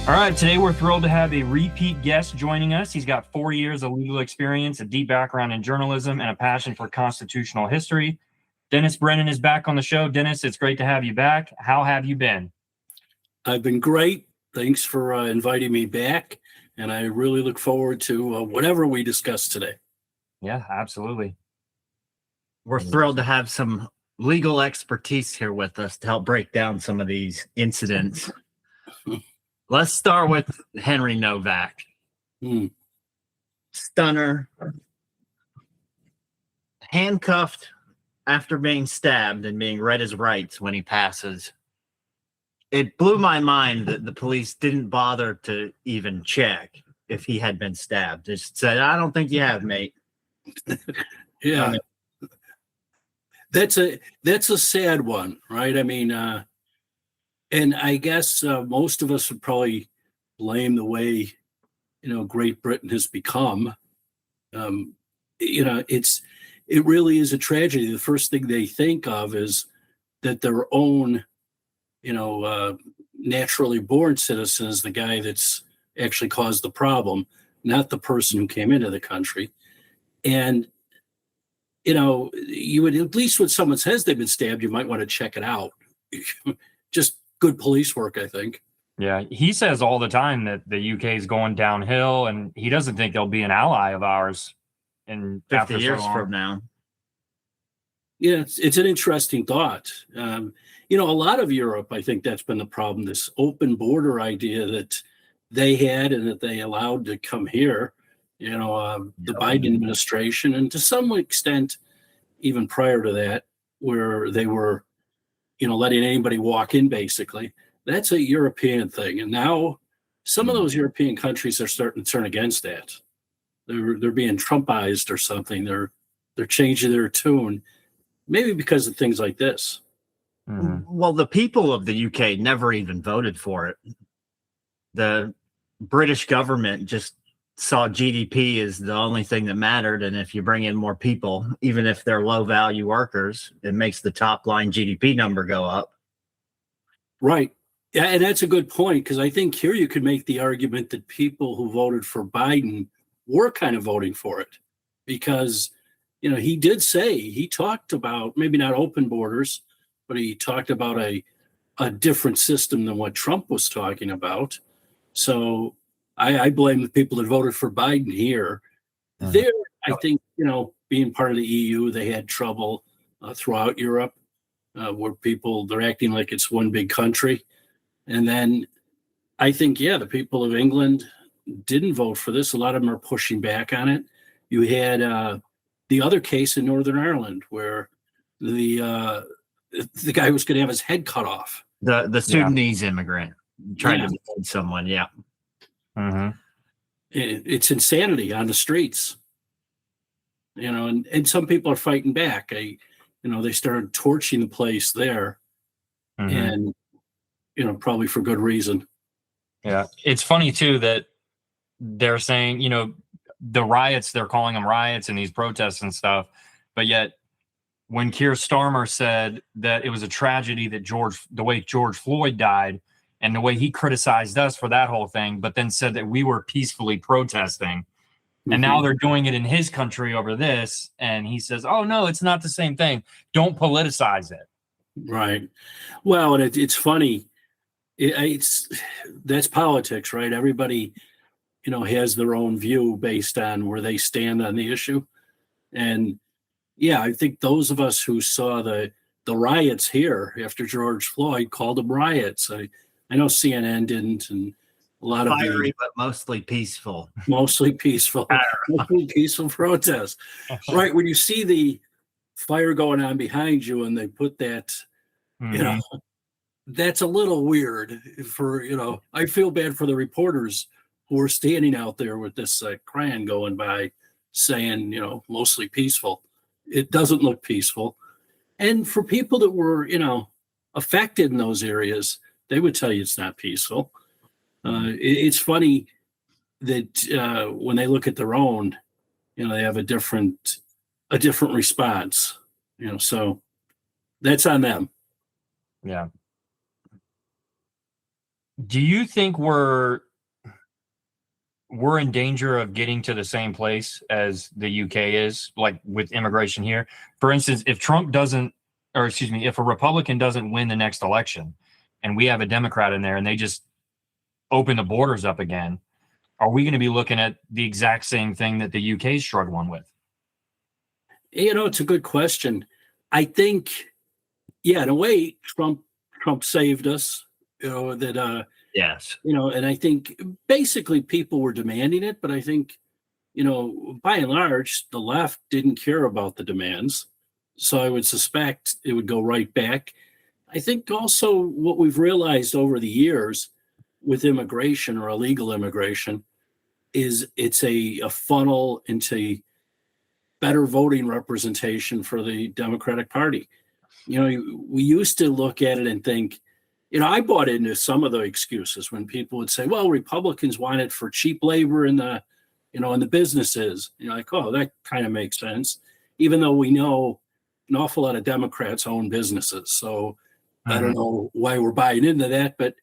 All right, today we're thrilled to have a repeat guest joining us. He's got 4 years of legal experience, a deep background in journalism, and a passion for constitutional history. Dennis Brennan is back on the show. Dennis, it's great to have you back. How have you been? I've been great. Thanks for inviting me back. And I really look forward to whatever we discuss today. Yeah, absolutely. We're thrilled to have some legal expertise here with us to help break down some of these incidents. Let's start with Henry Nowak. Stunner. Handcuffed after being stabbed and being read his rights when he passes. It blew my mind that the police didn't bother to even check if he had been stabbed. Just said, I don't think you have, mate. Yeah. That's a sad one, right? I mean, and I guess most of us would probably blame the way, Great Britain has become. It really is a tragedy. The first thing they think of is that their own, naturally born citizen is the guy that's actually caused the problem, not the person who came into the country. And, you would, at least when someone says they've been stabbed, you might want to check it out. Just good police work, I think. Yeah, he says all the time that the UK is going downhill, and he doesn't think they'll be an ally of ours in 50 years from now. Yeah, it's an interesting thought. A lot of Europe, I think that's been the problem, this open border idea that they had and that they allowed to come here, the Biden administration, and to some extent, even prior to that, where they were, letting anybody walk in, basically. That's a European thing. And now some of those European countries are starting to turn against that. They're being Trumpized or something. They're changing their tune, maybe because of things like this. Mm-hmm. Well, the people of the UK never even voted for it. The British government just saw GDP as the only thing that mattered. And if you bring in more people, even if they're low value workers, it makes the top line GDP number go up. Right. Yeah, and that's a good point, because I think here you could make the argument that people who voted for Biden were kind of voting for it, because, he did say, he talked about maybe not open borders, but he talked about a different system than what Trump was talking about. So I blame the people that voted for Biden here. There, I think, being part of the EU, they had trouble throughout Europe where they're acting like it's one big country. And then I think, the people of England didn't vote for this. A lot of them are pushing back on it. You had the other case in Northern Ireland where the guy was going to have his head cut off. The Sudanese immigrant trying to behead someone. Yeah. Mm-hmm. It's insanity on the streets, and some people are fighting back. They started torching the place there, and probably for good reason. Yeah, it's funny too that they're saying, the riots, they're calling them riots and these protests and stuff, but yet when Keir Starmer said that it was a tragedy that the way George Floyd died, and the way he criticized us for that whole thing, but then said that we were peacefully protesting. And now they're doing it in his country over this. And he says, oh, no, it's not the same thing. Don't politicize it. Right. Well, and it's funny. That's politics, right? Everybody, has their own view based on where they stand on the issue. And I think those of us who saw the riots here after George Floyd called them riots. I know CNN didn't, and a lot of fiery, but mostly peaceful. Mostly peaceful protest. Right. When you see the fire going on behind you and they put that, that's a little weird I feel bad for the reporters who are standing out there with this crayon going by saying, mostly peaceful. It doesn't look peaceful. And for people that were, affected in those areas, they would tell you it's not peaceful. It's funny that when they look at their own, they have a different response. So that's on them. Yeah. Do you think we're in danger of getting to the same place as the UK is, like with immigration here? For instance, if Trump doesn't, or excuse me, if a Republican doesn't win the next election and we have a Democrat in there and they just open the borders up again, are we going to be looking at the exact same thing that the UK is struggling with? It's a good question. I think, yeah, in a way, Trump saved us. Yes. And I think basically people were demanding it, but I think, by and large, the left didn't care about the demands. So I would suspect it would go right back. I think also what we've realized over the years with immigration or illegal immigration is it's a funnel into better voting representation for the Democratic Party. We used to look at it and think, I bought into some of the excuses when people would say, well, Republicans want it for cheap labor in the, in the businesses. Like, oh, that kind of makes sense. Even though we know an awful lot of Democrats own businesses. So I don't know why we're buying into that. But,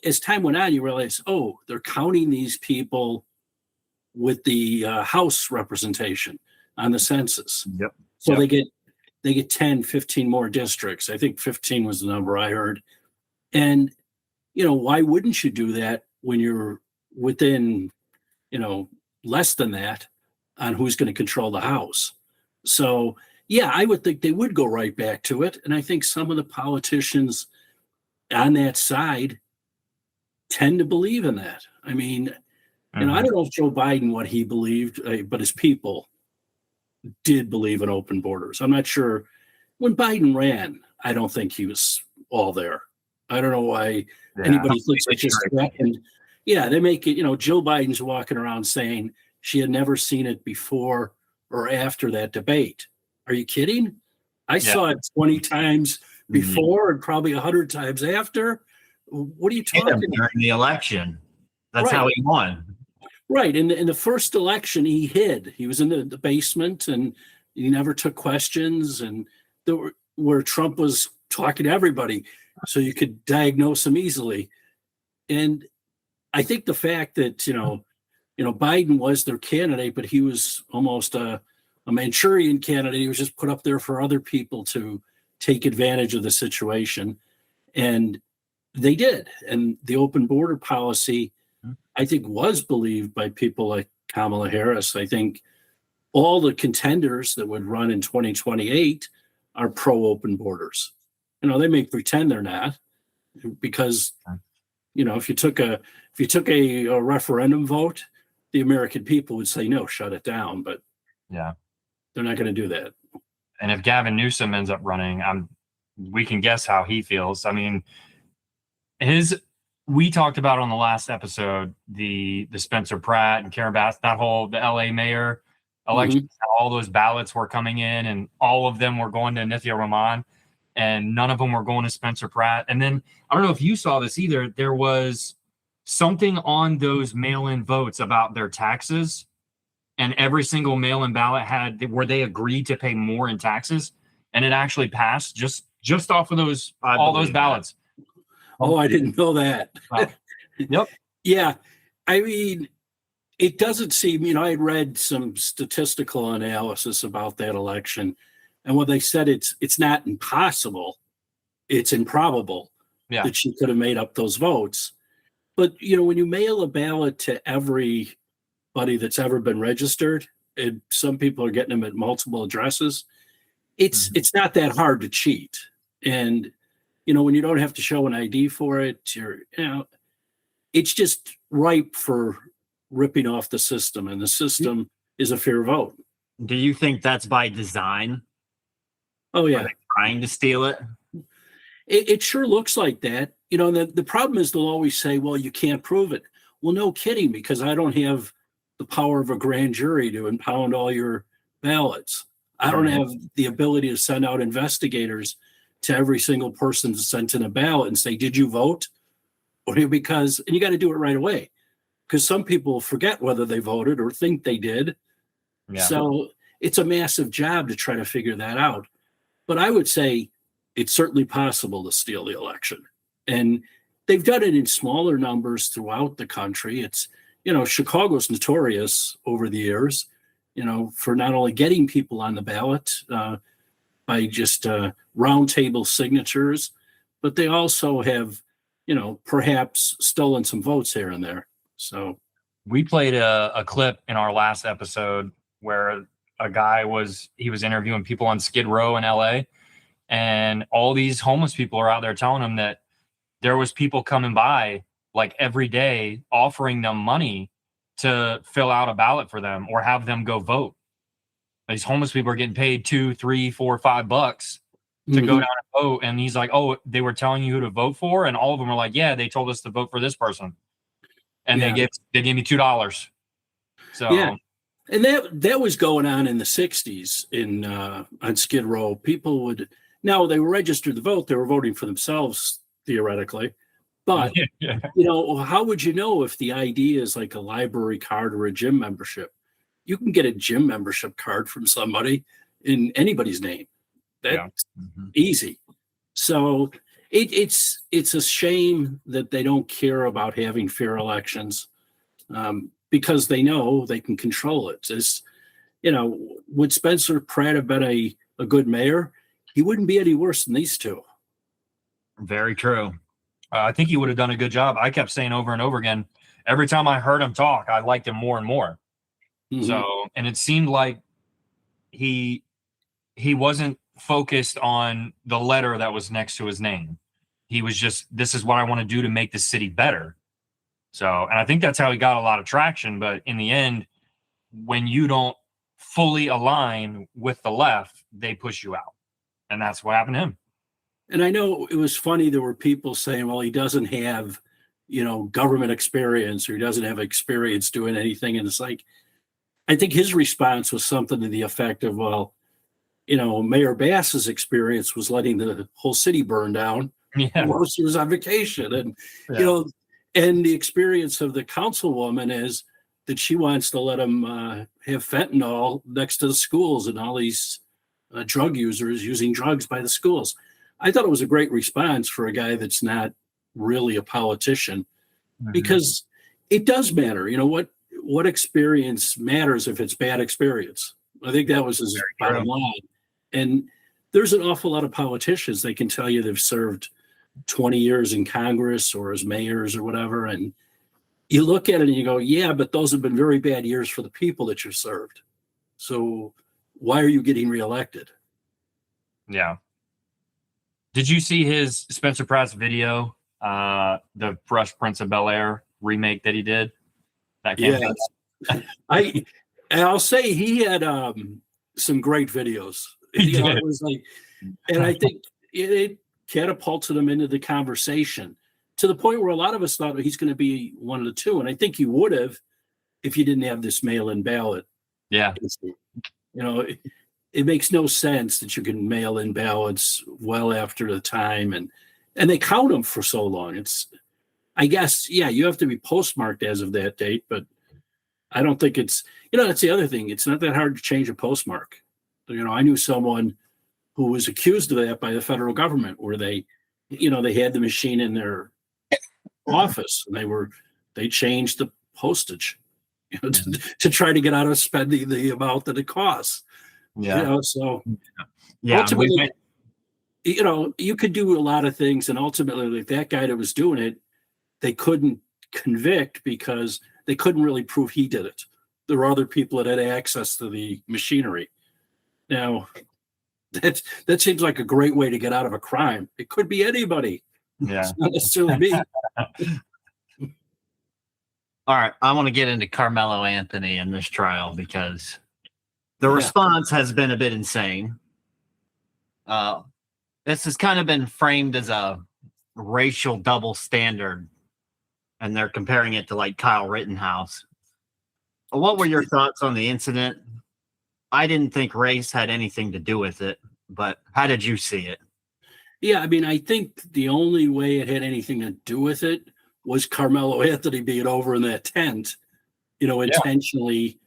as time went on, you realize, oh, they're counting these people with the House representation on the census. Yep. So they get 10, 15 more districts. I think 15 was the number I heard. And, why wouldn't you do that when you're within, less than that on who's going to control the House? So, yeah, I would think they would go right back to it. And I think some of the politicians on that side tend to believe in that. I mean, I don't know if Joe Biden, what he believed, but his people did believe in open borders. I'm not sure. When Biden ran, I don't think he was all there. I don't know why anybody thinks it just happened. Yeah, they make it, Jill Biden's walking around saying she had never seen it before or after that debate. Are you kidding? I saw it 20 times before and probably 100 times after. What are you talking about? During the election. That's how he won. Right. In the first election, he hid. He was in the basement and he never took questions. And where Trump was talking to everybody so you could diagnose him easily. And I think the fact that, Biden was their candidate, but he was almost a Manchurian candidate. He was just put up there for other people to take advantage of the situation. And they did. And the open border policy, I think, was believed by people like Kamala Harris. I think all the contenders that would run in 2028 are pro-open borders. They may pretend they're not, because, if you took a referendum vote, the American people would say, no, shut it down. But yeah, they're not going to do that. And if Gavin Newsom ends up running, we can guess how he feels. I mean, we talked about on the last episode, the Spencer Pratt and Karen Bass, the LA mayor election, all those ballots were coming in and all of them were going to Nithya Raman and none of them were going to Spencer Pratt. And then I don't know if you saw this either. There was something on those mail-in votes about their taxes, and every single mail-in ballot had where they agreed to pay more in taxes, and it actually passed just off of those those ballots. Oh, I didn't know that. Yep. Yeah. I mean, it doesn't seem, I had read some statistical analysis about that election, and what they said, it's not impossible, it's improbable that she could have made up those votes. But, when you mail a ballot to everybody that's ever been registered, and some people are getting them at multiple addresses, it's not that hard to cheat. And when you don't have to show an ID for it, it's just ripe for ripping off the system, and the system is a fair vote. Do you think that's by design? Oh, yeah. Are they trying to steal it? It sure looks like that. The problem is they'll always say, well, you can't prove it. Well, no kidding, because I don't have the power of a grand jury to impound all your ballots. I don't have the ability to send out investigators to every single person that sent in a ballot and say, did you vote? And you got to do it right away, because some people forget whether they voted or think they did. Yeah. So it's a massive job to try to figure that out. But I would say it's certainly possible to steal the election. And they've done it in smaller numbers throughout the country. It's, Chicago's notorious over the years, for not only getting people on the ballot by just round table signatures, but they also have, perhaps stolen some votes here and there. So we played a clip in our last episode where a guy was interviewing people on Skid Row in LA, and all these homeless people are out there telling him that there was people coming by like every day offering them money to fill out a ballot for them or have them go vote. These homeless people are getting paid $2, $3, $4, $5 to go down and vote. And he's like, oh, they were telling you who to vote for. And all of them are like, yeah, they told us to vote for this person. And they gave me $2. So yeah. And that was going on in the 60s on Skid Row. People they were registered to vote. They were voting for themselves, theoretically. But, how would you know if the ID is like a library card or a gym membership? You can get a gym membership card from somebody in anybody's name. That's easy. So it's a shame that they don't care about having fair elections because they know they can control it. It's, would Spencer Pratt have been a good mayor? He wouldn't be any worse than these two. Very true. I think he would have done a good job. I kept saying over and over again, every time I heard him talk, I liked him more and more. So, and it seemed like he wasn't focused on the letter that was next to his name. He was just, this is what I want to do to make the city better. So, and I think that's how he got a lot of traction. But in the end, when you don't fully align with the left, they push you out. And that's what happened to him. And I know it was funny. There were people saying, well, he doesn't have, government experience, or he doesn't have experience doing anything. And it's like, I think his response was something to the effect of, well, Mayor Bass's experience was letting the whole city burn down. Whilst he was on vacation. And, and the experience of the councilwoman is that she wants to let him have fentanyl next to the schools and all these drug users using drugs by the schools. I thought it was a great response for a guy that's not really a politician, because it does matter. What experience matters if it's bad experience. I think that was his bottom line. And there's an awful lot of politicians. They can tell you they've served 20 years in Congress or as mayors or whatever. And you look at it and you go, yeah, but those have been very bad years for the people that you served. So why are you getting reelected? Yeah. Did you see his Spencer Pratt's video, the Fresh Prince of Bel-Air remake that he did? That campaign? I'll say he had some great videos. It was like, and I think it catapulted him into the conversation to the point where a lot of us thought he's going to be one of the two. And I think he would have if you didn't have this mail-in ballot. Yeah. It makes no sense that you can mail in ballots well after the time, and they count them for so long. I guess, you have to be postmarked as of that date, but I don't think it's, that's the other thing. It's not that hard to change a postmark. I knew someone who was accused of that by the federal government, where they had the machine in their office and they changed the postage, to try to get out of spending the amount that it costs. Ultimately, you could do a lot of things, and ultimately, like that guy that was doing it, they couldn't convict because they couldn't really prove he did it. There were other people that had access to the machinery. Now, that seems like a great way to get out of a crime. It could be anybody. Yeah, it's not necessarily me. All right, I want to get into Karmelo Anthony in this trial because the response has been a bit insane. This has kind of been framed as a racial double standard, and they're comparing it to like Kyle Rittenhouse. What were your thoughts on the incident? I didn't think race had anything to do with it, but how did you see it? Yeah, I mean, I think the only way it had anything to do with it was Karmelo Anthony being over in that tent, intentionally,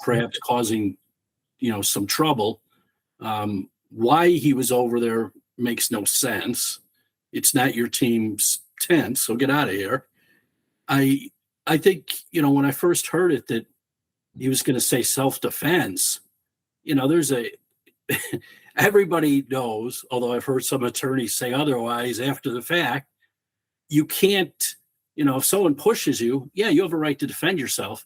perhaps causing, some trouble. Why he was over there makes no sense. It's not your team's tent, so get out of here. I think, when I first heard it, that he was going to say self-defense. There's everybody knows, although I've heard some attorneys say otherwise after the fact, you can't, if someone pushes you, you have a right to defend yourself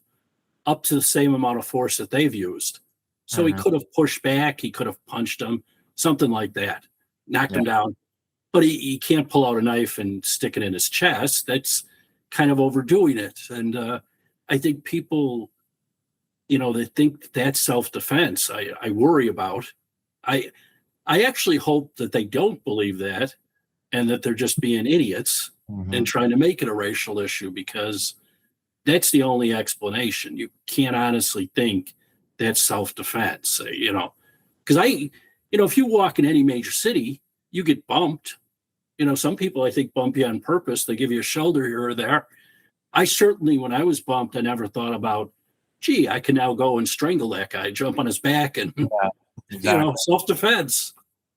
up to the same amount of force that they've used. So he could have pushed back, he could have punched him, something like that, knocked him down. But he can't pull out a knife and stick it in his chest. That's kind of overdoing it. And I think people, they think that's self-defense. I worry about. I actually hope that they don't believe that and that they're just being idiots and trying to make it a racial issue, because that's the only explanation. You can't honestly think that's self-defense, because if you walk in any major city, you get bumped. Some people, I think, bump you on purpose. They give you a shoulder here or there. I certainly, when I was bumped, I never thought about, gee, I can now go and strangle that guy, jump on his back, and self-defense.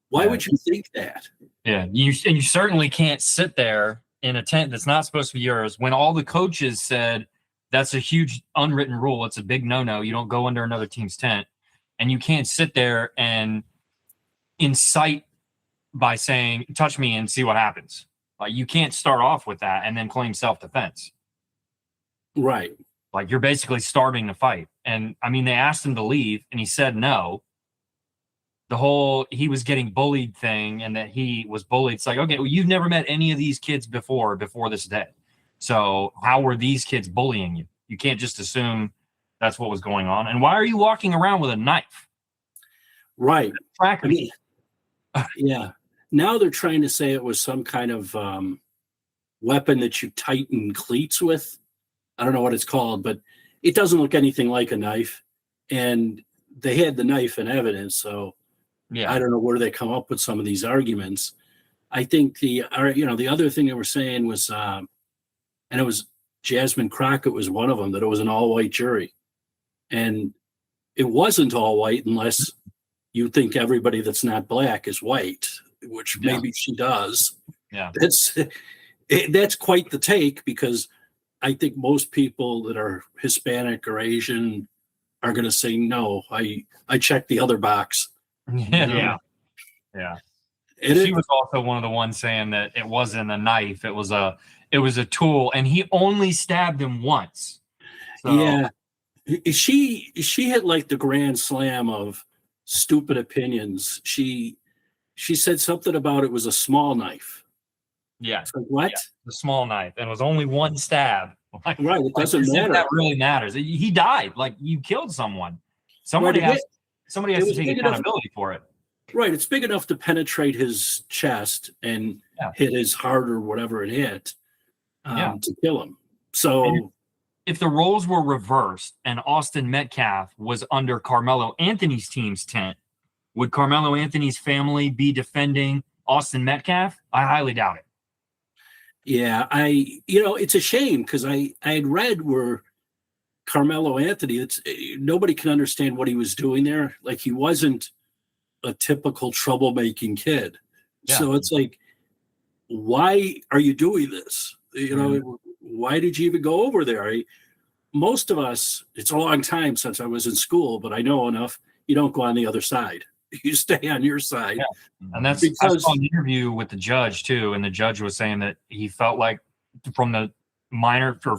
Why would you think that? Yeah, you certainly can't sit there in a tent that's not supposed to be yours when all the coaches said that's a huge unwritten rule. It's a big no-no. You don't go under another team's tent, and you can't sit there and incite by saying, touch me and see what happens. Like, you can't start off with that and then claim self-defense. Right. Like, you're basically starting the fight. And I mean, they asked him to leave and he said no. The whole he was getting bullied thing and that he was bullied. It's like, okay, well, you've never met any of these kids before this day. So how were these kids bullying you? You can't just assume that's what was going on. And why are you walking around with a knife? Right. Yeah. Now they're trying to say it was some kind of weapon that you tighten cleats with. I don't know what it's called, but it doesn't look anything like a knife. And they had the knife in evidence, so I don't know where they come up with some of these arguments. I think the other thing they were saying was, and it was Jasmine Crockett was one of them, that it was an all-white jury. And it wasn't all white unless you think everybody that's not black is white, which maybe she does. Yeah. That's quite the take, because I think most people that are Hispanic or Asian are going to say, no, I checked the other box. Yeah. She was also one of the ones saying that it wasn't a knife. It was a tool, and he only stabbed him once. So. Yeah. She hit like the grand slam of stupid opinions. She said something about it was a small knife. Yeah. It's like, what? Yeah, the small knife. And it was only one stab. Right. It doesn't matter. That really matters. He died. Like, you killed someone. Somebody has to take accountability for it. Right. It's big enough to penetrate his chest and hit his heart or whatever it hit to kill him. So if the roles were reversed and Austin Metcalf was under Karmelo Anthony's team's tent, would Karmelo Anthony's family be defending Austin Metcalf? I highly doubt it. Yeah, it's a shame, because I had read where Karmelo Anthony, nobody can understand what he was doing there. Like, he wasn't a typical troublemaking kid. Yeah. So it's like, why are you doing this? Why did you even go over there? Most of us, it's a long time since I was in school, but I know enough. You don't go on the other side. You stay on your side. Yeah. And I saw an interview with the judge too, and the judge was saying that he felt like, from the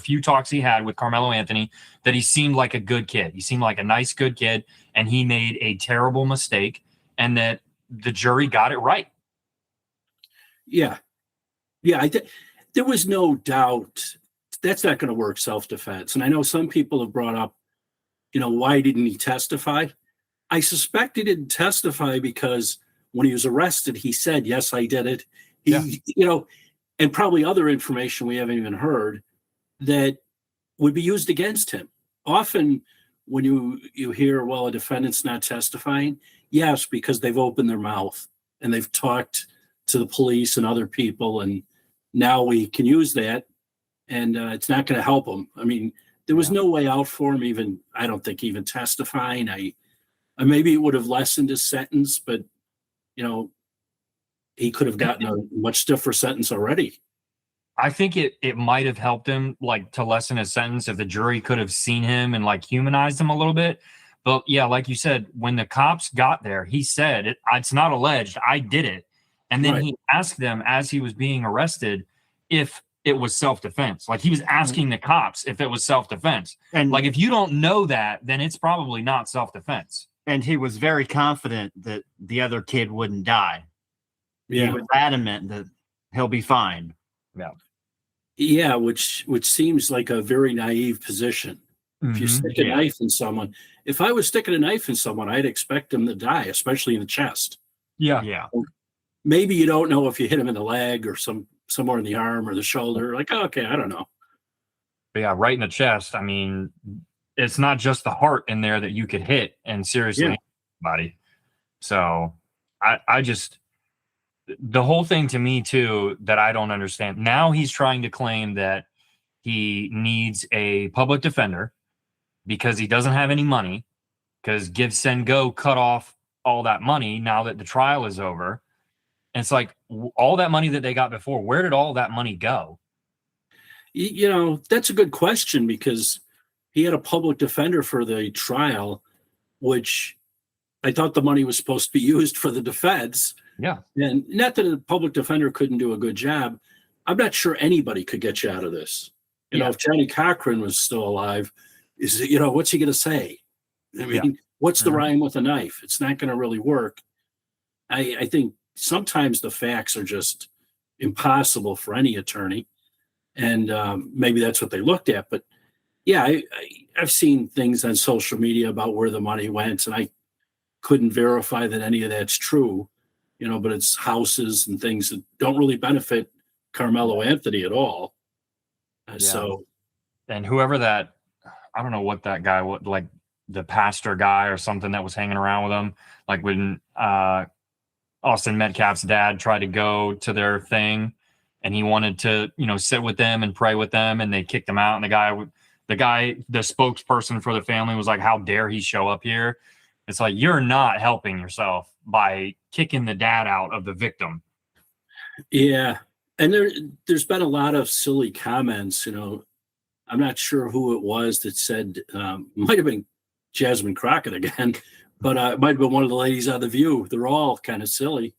few talks he had with Karmelo Anthony, that he seemed like a good kid. He seemed like a nice, good kid, and he made a terrible mistake, and that the jury got it right. Yeah. There was no doubt that's not going to work, self-defense. And I know some people have brought up, why didn't he testify? I suspect he didn't testify because when he was arrested, he said, yes, I did it. And probably other information we haven't even heard that would be used against him. Often when you hear, well, a defendant's not testifying, yes, because they've opened their mouth and they've talked to the police and other people, and now we can use that, and it's not going to help them. I mean, there was no way out for him, I don't think even testifying. Maybe it would have lessened his sentence, but, he could have gotten a much stiffer sentence already. I think it might have helped him like to lessen his sentence if the jury could have seen him and like humanized him a little bit. But yeah, like you said, when the cops got there, he said it's not alleged, I did it. And then Right. he asked them as he was being arrested if it was self-defense. Like he was asking the cops if it was self-defense. And Like if you don't know that, then it's probably not self-defense. and he was very confident that the other kid wouldn't die. He Yeah. was adamant that he'll be fine. Yeah, which seems like a very naive position. If you stick a knife in someone, if I was sticking a knife in someone, I'd expect them to die, especially in the chest. Yeah. Maybe you don't know if you hit him in the leg or somewhere in the arm or the shoulder. Like, oh, okay, I don't know. But yeah, right in the chest. I mean, it's not just the heart in there that you could hit and seriously hit somebody. So I just, the whole thing to me too, that I don't understand. Now he's trying to claim that he needs a public defender because he doesn't have any money, because Give Send Go cut off all that money now that the trial is over. And it's like all that money that they got before, where did all that money go? You know, that's a good question because he had a public defender for the trial, which I thought the money was supposed to be used for the defense. Yeah. And not that a public defender couldn't do a good job. I'm not sure anybody could get you out of this. You know, if Johnny Cochran was still alive, what's he going to say? I mean, what's the rhyme with a knife? It's not going to really work. I think sometimes the facts are just impossible for any attorney. And maybe that's what they looked at. But yeah, I've seen things on social media about where the money went, and I couldn't verify that any of that's true, but it's houses and things that don't really benefit Karmelo Anthony at all. So, and whoever that, I don't know what that guy, like the pastor guy or something that was hanging around with him, like when Austin Metcalf's dad tried to go to their thing and he wanted to, sit with them and pray with them, and they kicked him out. And the spokesperson for the family was like, how dare he show up here? It's like, you're not helping yourself by kicking the dad out of the victim. Yeah. And there's been a lot of silly comments, I'm not sure who it was that said, might have been Jasmine Crockett again, but it might have been one of the ladies on The View. They're all kind of silly.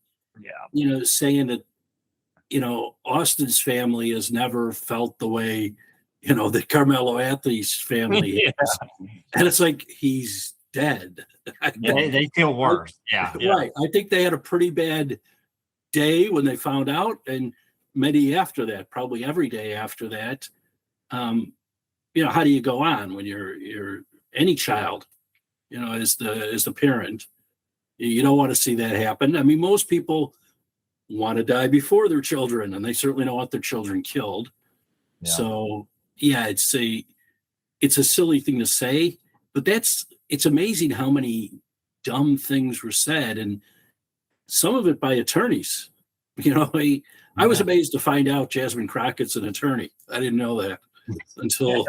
Yeah. Saying that, Austin's family has never felt the way, that Karmelo Anthony's family is. And it's like, he's dead. They feel worse. Yeah. Right. I think they had a pretty bad day when they found out, and many after that, probably every day after that. How do you go on when you're any child, as the parent? You don't want to see that happen. I mean, most people want to die before their children, and they certainly don't want their children killed. Yeah. So yeah, it's a silly thing to say, but it's amazing how many dumb things were said, and some of it by attorneys. I was amazed to find out Jasmine Crockett's an attorney. I didn't know that until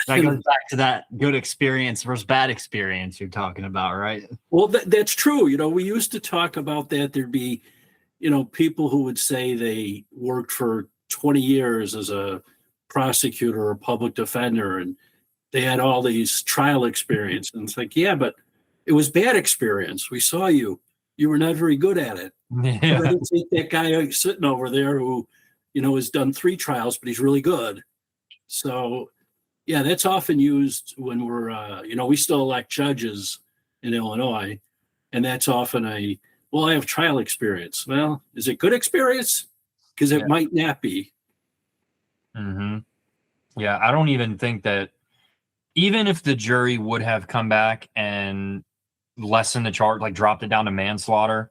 that goes back to that good experience versus bad experience you're talking about, right? Well, that's true. We used to talk about that. There'd be, people who would say they worked for 20 years as a prosecutor or public defender, and they had all these trial experience. And it's like, yeah, but it was bad experience. We saw you. You were not very good at it. Yeah. I didn't think that guy sitting over there who, has done 3 trials, but he's really good. So, yeah, that's often used when we're, we still elect judges in Illinois, and that's often I have trial experience. Well, is it good experience? Because it might not be. Mm-hmm. Yeah, I don't even think that, even if the jury would have come back and lessened the charge, like dropped it down to manslaughter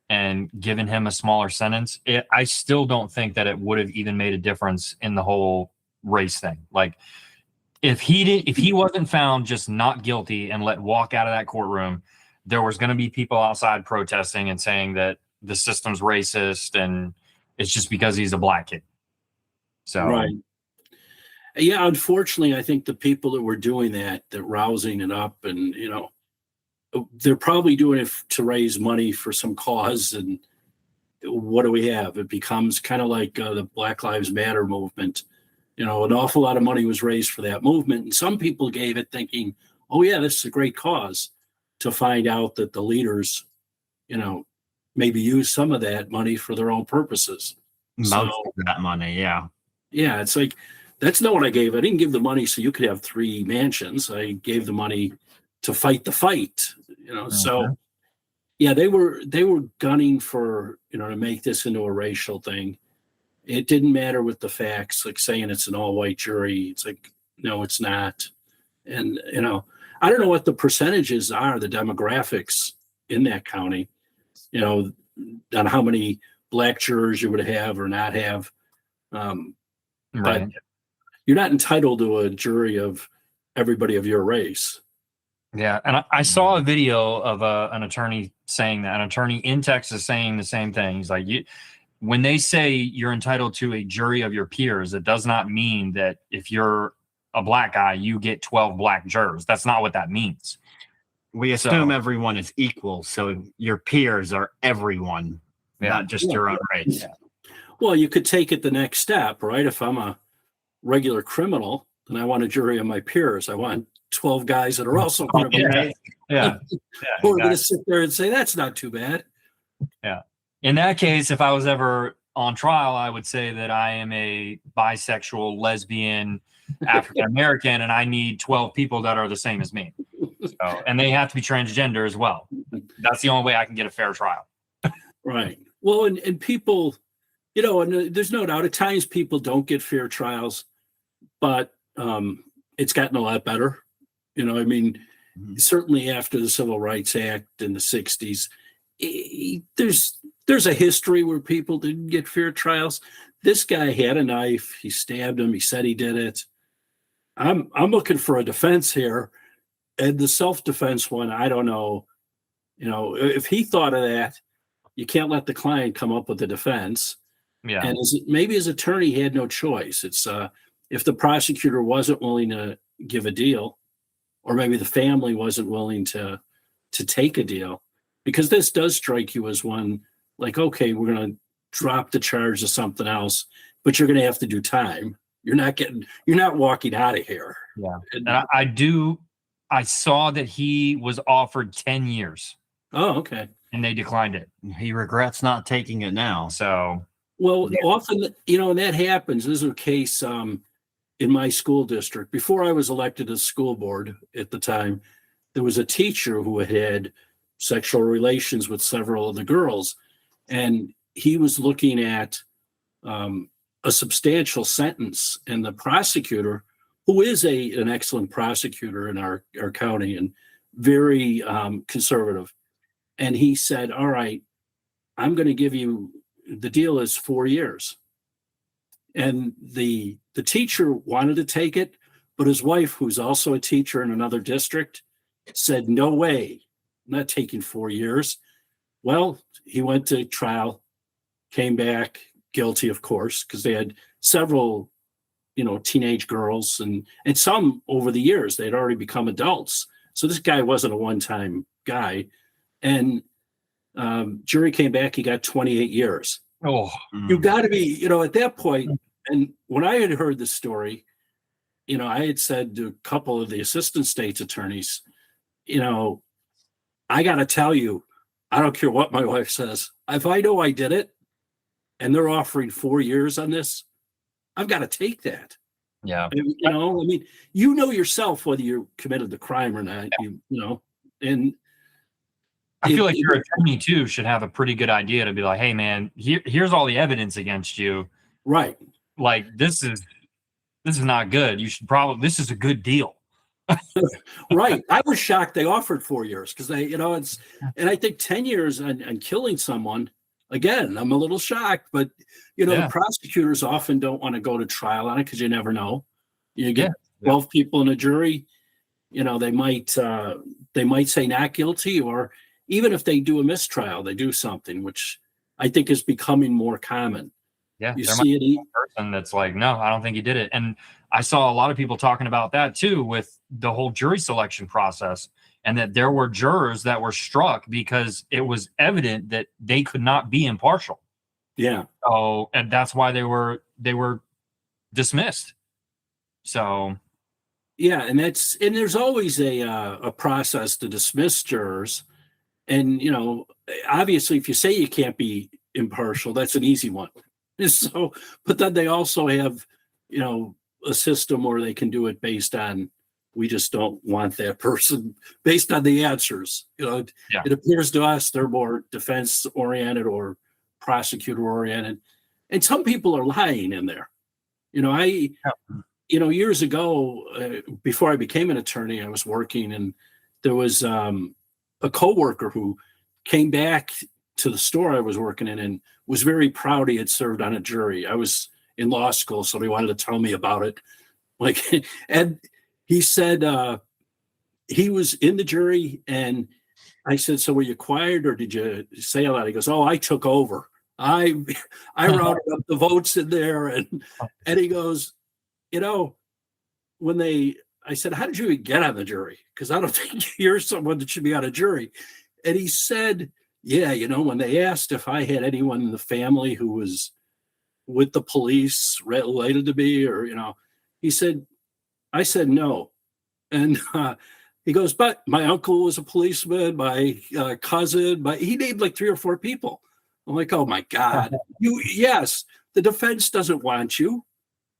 and given him a smaller sentence, I still don't think that it would have even made a difference in the whole race thing. Like if he wasn't found just not guilty and let walk out of that courtroom, there was going to be people outside protesting and saying that the system's racist and it's just because he's a black kid. So, right. Yeah, unfortunately, I think the people that were doing that rousing it up, and they're probably doing it to raise money for some cause, and what do we have? It becomes kind of like the Black Lives Matter movement. An awful lot of money was raised for that movement, and some people gave it thinking, oh yeah, this is a great cause, to find out that the leaders, maybe use some of that money for their own purposes. Most of that money, yeah. Yeah, it's like, that's not what I gave. I didn't give the money so you could have 3 mansions. I gave the money to fight the fight, So yeah, they were gunning for, to make this into a racial thing. It didn't matter with the facts, like saying it's an all-white jury. It's like, no, it's not. And, I don't know what the percentages are, the demographics in that county, on how many black jurors you would have or not have. Right. But you're not entitled to a jury of everybody of your race. Yeah, and I saw a video of an attorney saying that, an attorney in Texas saying the same thing. He's like, when they say you're entitled to a jury of your peers, it does not mean that if you're a black guy, you get 12 black jurors. That's not what that means. We assume everyone is equal, so your peers are everyone, not just your own race. Yeah. Well, you could take it the next step, right? If I'm a regular criminal, then I want a jury of my peers. I want 12 guys that are also criminals. Yeah. Who are going to sit there and say, that's not too bad. Yeah. In that case, if I was ever on trial, I would say that I am a bisexual, lesbian, African American, and I need 12 people that are the same as me. So, and they have to be transgender as well. That's the only way I can get a fair trial. Right. Well, and people, and there's no doubt at times people don't get fair trials, but it's gotten a lot better. Certainly after the Civil Rights Act in the 60s, there's a history where people didn't get fair trials. This guy had a knife. He stabbed him. He said he did it. I'm looking for a defense here. And the self-defense one, I don't know. If he thought of that, you can't let the client come up with a defense. Yeah. And maybe his attorney had no choice. It's if the prosecutor wasn't willing to give a deal, or maybe the family wasn't willing to take a deal, because this does strike you as one, like, okay, we're going to drop the charge of something else, but you're going to have to do time. You're not walking out of here. Yeah. And I saw that he was offered 10 years. Oh, okay. And they declined it. He regrets not taking it now. So, well, often, and that happens. This is a case in my school district. Before I was elected to the school board at the time, there was a teacher who had sexual relations with several of the girls, and he was looking at a substantial sentence, and the prosecutor, who is an excellent prosecutor in our county and very conservative, and he said, all right, I'm going to give you, the deal is 4 years. And the teacher wanted to take it, but his wife, who's also a teacher in another district, said, no way, I'm not taking 4 years. Well, he went to trial, came back guilty, of course, because they had several, teenage girls and some over the years, they'd already become adults. So this guy wasn't a one-time guy. And jury came back, he got 28 years. Oh, you got to be, at that point. And when I had heard this story, I had said to a couple of the assistant state's attorneys, I got to tell you, I don't care what my wife says. If I know I did it and they're offering 4 years on this, I've got to take that. yeah. You know yourself whether you committed the crime or not, and I feel like your attorney too should have a pretty good idea to be like, hey man, here's all the evidence against you. Right. Like this is not good. You should probably, this is a good deal. Right. I was shocked they offered 4 years because and I think 10 years on killing someone, again, I'm a little shocked, but the prosecutors often don't want to go to trial on it because you never know. You get 12 people in a jury, they might say not guilty, or even if they do a mistrial, they do something, which I think is becoming more common. Yeah. You see it. Person that's like, no, I don't think he did it. And I saw a lot of people talking about that too, with the whole jury selection process, and that there were jurors that were struck because it was evident that they could not be impartial. Yeah. Oh, and that's why they were dismissed. So Yeah, and there's always a process to dismiss jurors, and obviously, if you say you can't be impartial, that's an easy one. So, but then they also have, a system where they can do it based on, we just don't want that person based on the answers. Yeah. It appears to us they're more defense oriented or prosecutor oriented, and some people are lying in there. Years ago, before I became an attorney, I was working, and there was a coworker who came back to the store I was working in and was very proud he had served on a jury. I was in law school, so he wanted to tell me about it. And he said he was in the jury, and I said, "So were you quiet, or did you say a lot?" He goes, "Oh, I took over. I rounded up the votes in there," and he goes, I said, "How did you even get on the jury? Because I don't think you're someone that should be on a jury." And he said, "Yeah, when they asked if I had anyone in the family who was with the police related to me, or, he said, I said no." And he goes, "But my uncle was a policeman, my cousin, he named like 3 or 4 people." I'm like, "Oh my God, yes, the defense doesn't want you."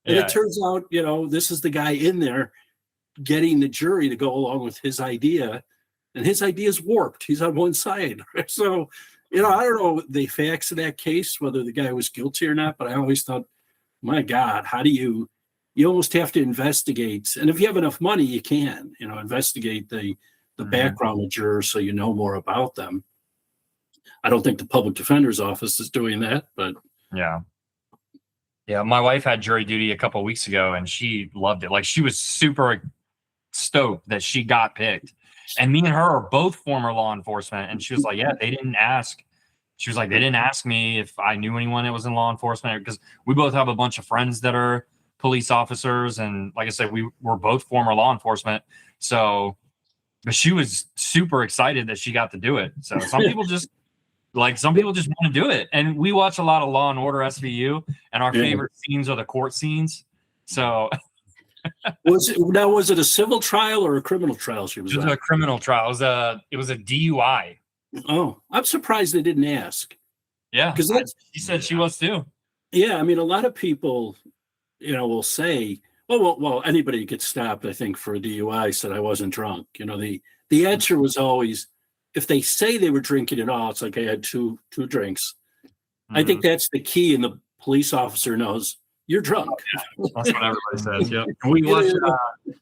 And yeah. it turns out, this is the guy in there getting the jury to go along with his idea, and his idea is warped. He's on one side. So, I don't know the facts of that case, whether the guy was guilty or not, but I always thought, my God, how do you almost have to investigate. And if you have enough money, you can, investigate the background of jurors so you know more about them. I don't think the public defender's office is doing that, but Yeah. Yeah, my wife had jury duty a couple of weeks ago, and she loved it. Like, she was super stoked that she got picked. And me and her are both former law enforcement, and she was like, "Yeah, they didn't ask." She was like, "They didn't ask me if I knew anyone that was in law enforcement," because we both have a bunch of friends that are police officers, and like I said, we were both former law enforcement. So, but she was super excited that she got to do it. So some people just want to do it. And we watch a lot of Law and Order SVU, and our favorite scenes are the court scenes. So was it a civil trial or a criminal trial she was it was on? a criminal trial. It was a DUI. Oh, I'm surprised they didn't ask. Yeah, because she said she was too. Yeah, I mean, a lot of people, will say, well, anybody gets stopped, I think, for a DUI said I wasn't drunk. The answer was always, if they say they were drinking at all, it's like I had two drinks. Mm-hmm. I think that's the key, and the police officer knows you're drunk. That's what everybody says. Yep. We watch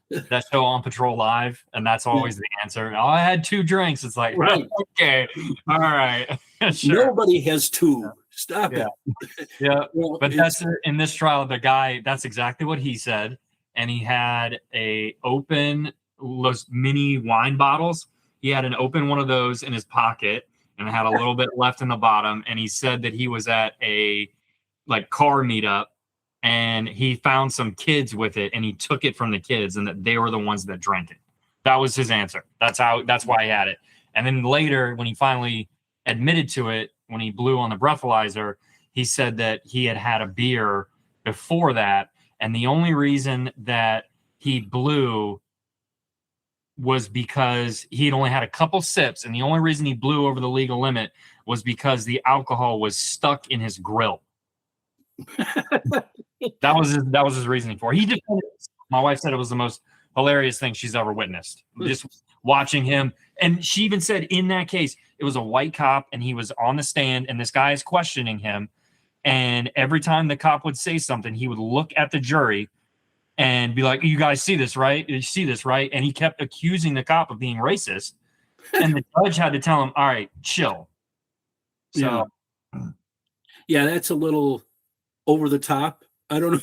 that show On Patrol Live, and that's always the answer. "Oh, I had 2 drinks." It's like, right. Okay, all right. Sure. Nobody has 2. Stop it. Yeah. Well, but that's in this trial, the guy, that's exactly what he said. And he had those mini wine bottles. He had an open one of those in his pocket, and it had a little bit left in the bottom. And he said that he was at a car meetup, and he found some kids with it, and he took it from the kids, and that they were the ones that drank it. That was his answer. That's why he had it. And then later, when he finally admitted to it, when he blew on the breathalyzer, he said that he had a beer before that, and the only reason that he blew was because he had only had a couple sips, and the only reason he blew over the legal limit was because the alcohol was stuck in his grill. That was his reasoning for it. He defended it. My wife said it was the most hilarious thing she's ever witnessed. Just watching him. And she even said in that case, it was a white cop, and he was on the stand, and this guy is questioning him. And every time the cop would say something, he would look at the jury and be like, "You guys see this, right? You see this, right?" And he kept accusing the cop of being racist. And the judge had to tell him, "All right, chill." So, yeah, that's a little over the top. I don't know.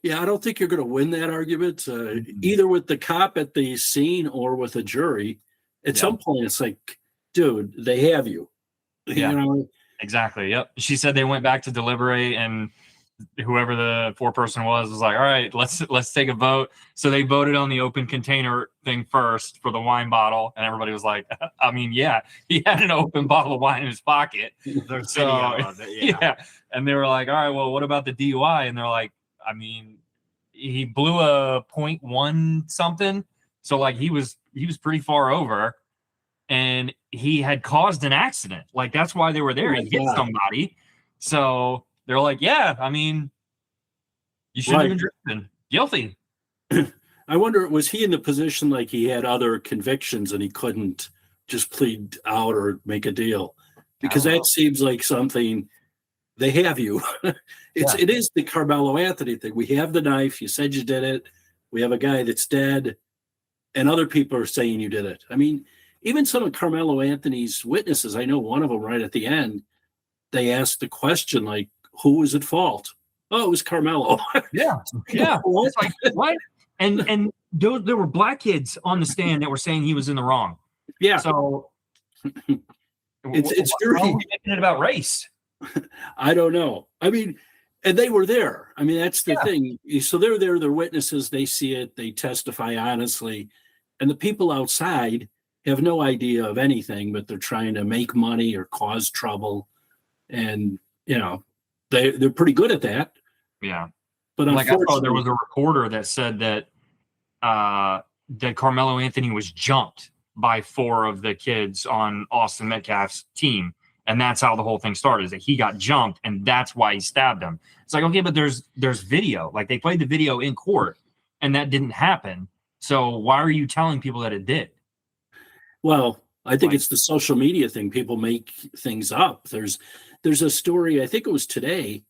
Yeah, I don't think you're going to win that argument, either with the cop at the scene or with a jury. At some point, it's like, dude, they have you. Yeah, exactly. Yep. She said they went back to deliberate, and whoever the foreperson was like, all right, let's take a vote. So they voted on the open container thing first for the wine bottle, and everybody was like, I mean, yeah, he had an open bottle of wine in his pocket. There's So video of it, yeah. and they were like, all right, well, what about the DUI? And they're like, I mean, he blew a .1 something, so like he was pretty far over, and he had caused an accident. Like that's why they were there. He hit somebody. So they're like, yeah, I mean, you shouldn't have been driven. Guilty. I wonder, was he in the position like he had other convictions and he couldn't just plead out or make a deal? Because that seems like something they have you. It is the Karmelo Anthony thing. We have the knife. You said you did it. We have a guy that's dead, and other people are saying you did it. I mean, even some of Karmelo Anthony's witnesses, I know one of them right at the end, they asked the question like, who was at fault? Oh, it was Karmelo. Yeah. It's like, what? And there were black kids on the stand that were saying he was in the wrong. Yeah. So it's very making it about race. I don't know. I mean, and they were there. I mean, that's the thing. So they're there, they're witnesses, they see it, they testify honestly. And the people outside have no idea of anything, but they're trying to make money or cause trouble. And, you know, they're pretty good at that. Yeah. But like I thought there was a reporter that said that that Karmelo Anthony was jumped by 4 of the kids on Austin Metcalf's team. And that's how the whole thing started, is that he got jumped and that's why he stabbed him. It's like, okay, but there's video. Like they played the video in court and that didn't happen. So why are you telling people that it did? Well, I think it's the social media thing. People make things up. There's a story, I think it was today.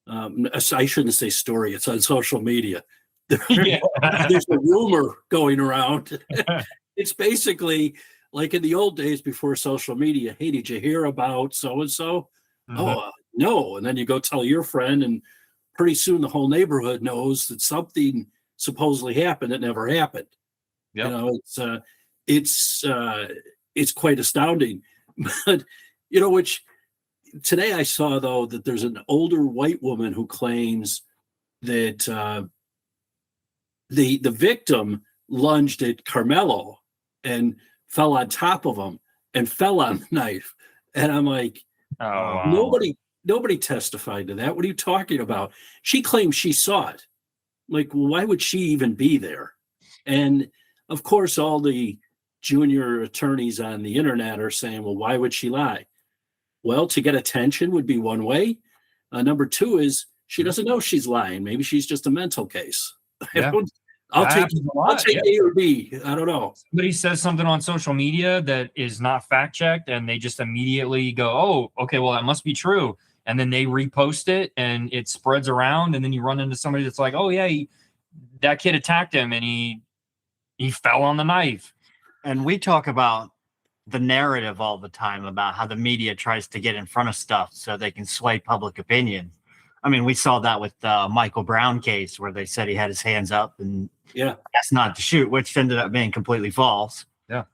I shouldn't say story. It's on social media. There's a rumor going around. It's basically like in the old days before social media. Hey, did you hear about so-and-so? Oh, no. And then you go tell your friend, and pretty soon the whole neighborhood knows that something supposedly happened that never happened. Yep. You know, it's quite astounding. But, you know, which today I saw, though, that there's an older white woman who claims that the victim lunged at Karmelo and fell on top of him and fell on the knife. And I'm like, wow. Nobody testified to that. What are you talking about? She claims she saw it. Like, well, why would she even be there? And of course, all the junior attorneys on the internet are saying, well, why would she lie? Well, to get attention would be one way. Number 2 is she doesn't know she's lying. Maybe she's just a mental case. Yeah. I'll take A or B. I don't know. Somebody says something on social media that is not fact checked, and they just immediately go, "Oh, okay, well that must be true," and then they repost it, and it spreads around, and then you run into somebody that's like, "Oh yeah, that kid attacked him, and he fell on the knife." And we talk about the narrative all the time about how the media tries to get in front of stuff so they can sway public opinion. I mean, we saw that with the Michael Brown case where they said he had his hands up and that's not to shoot, which ended up being completely false. Yeah.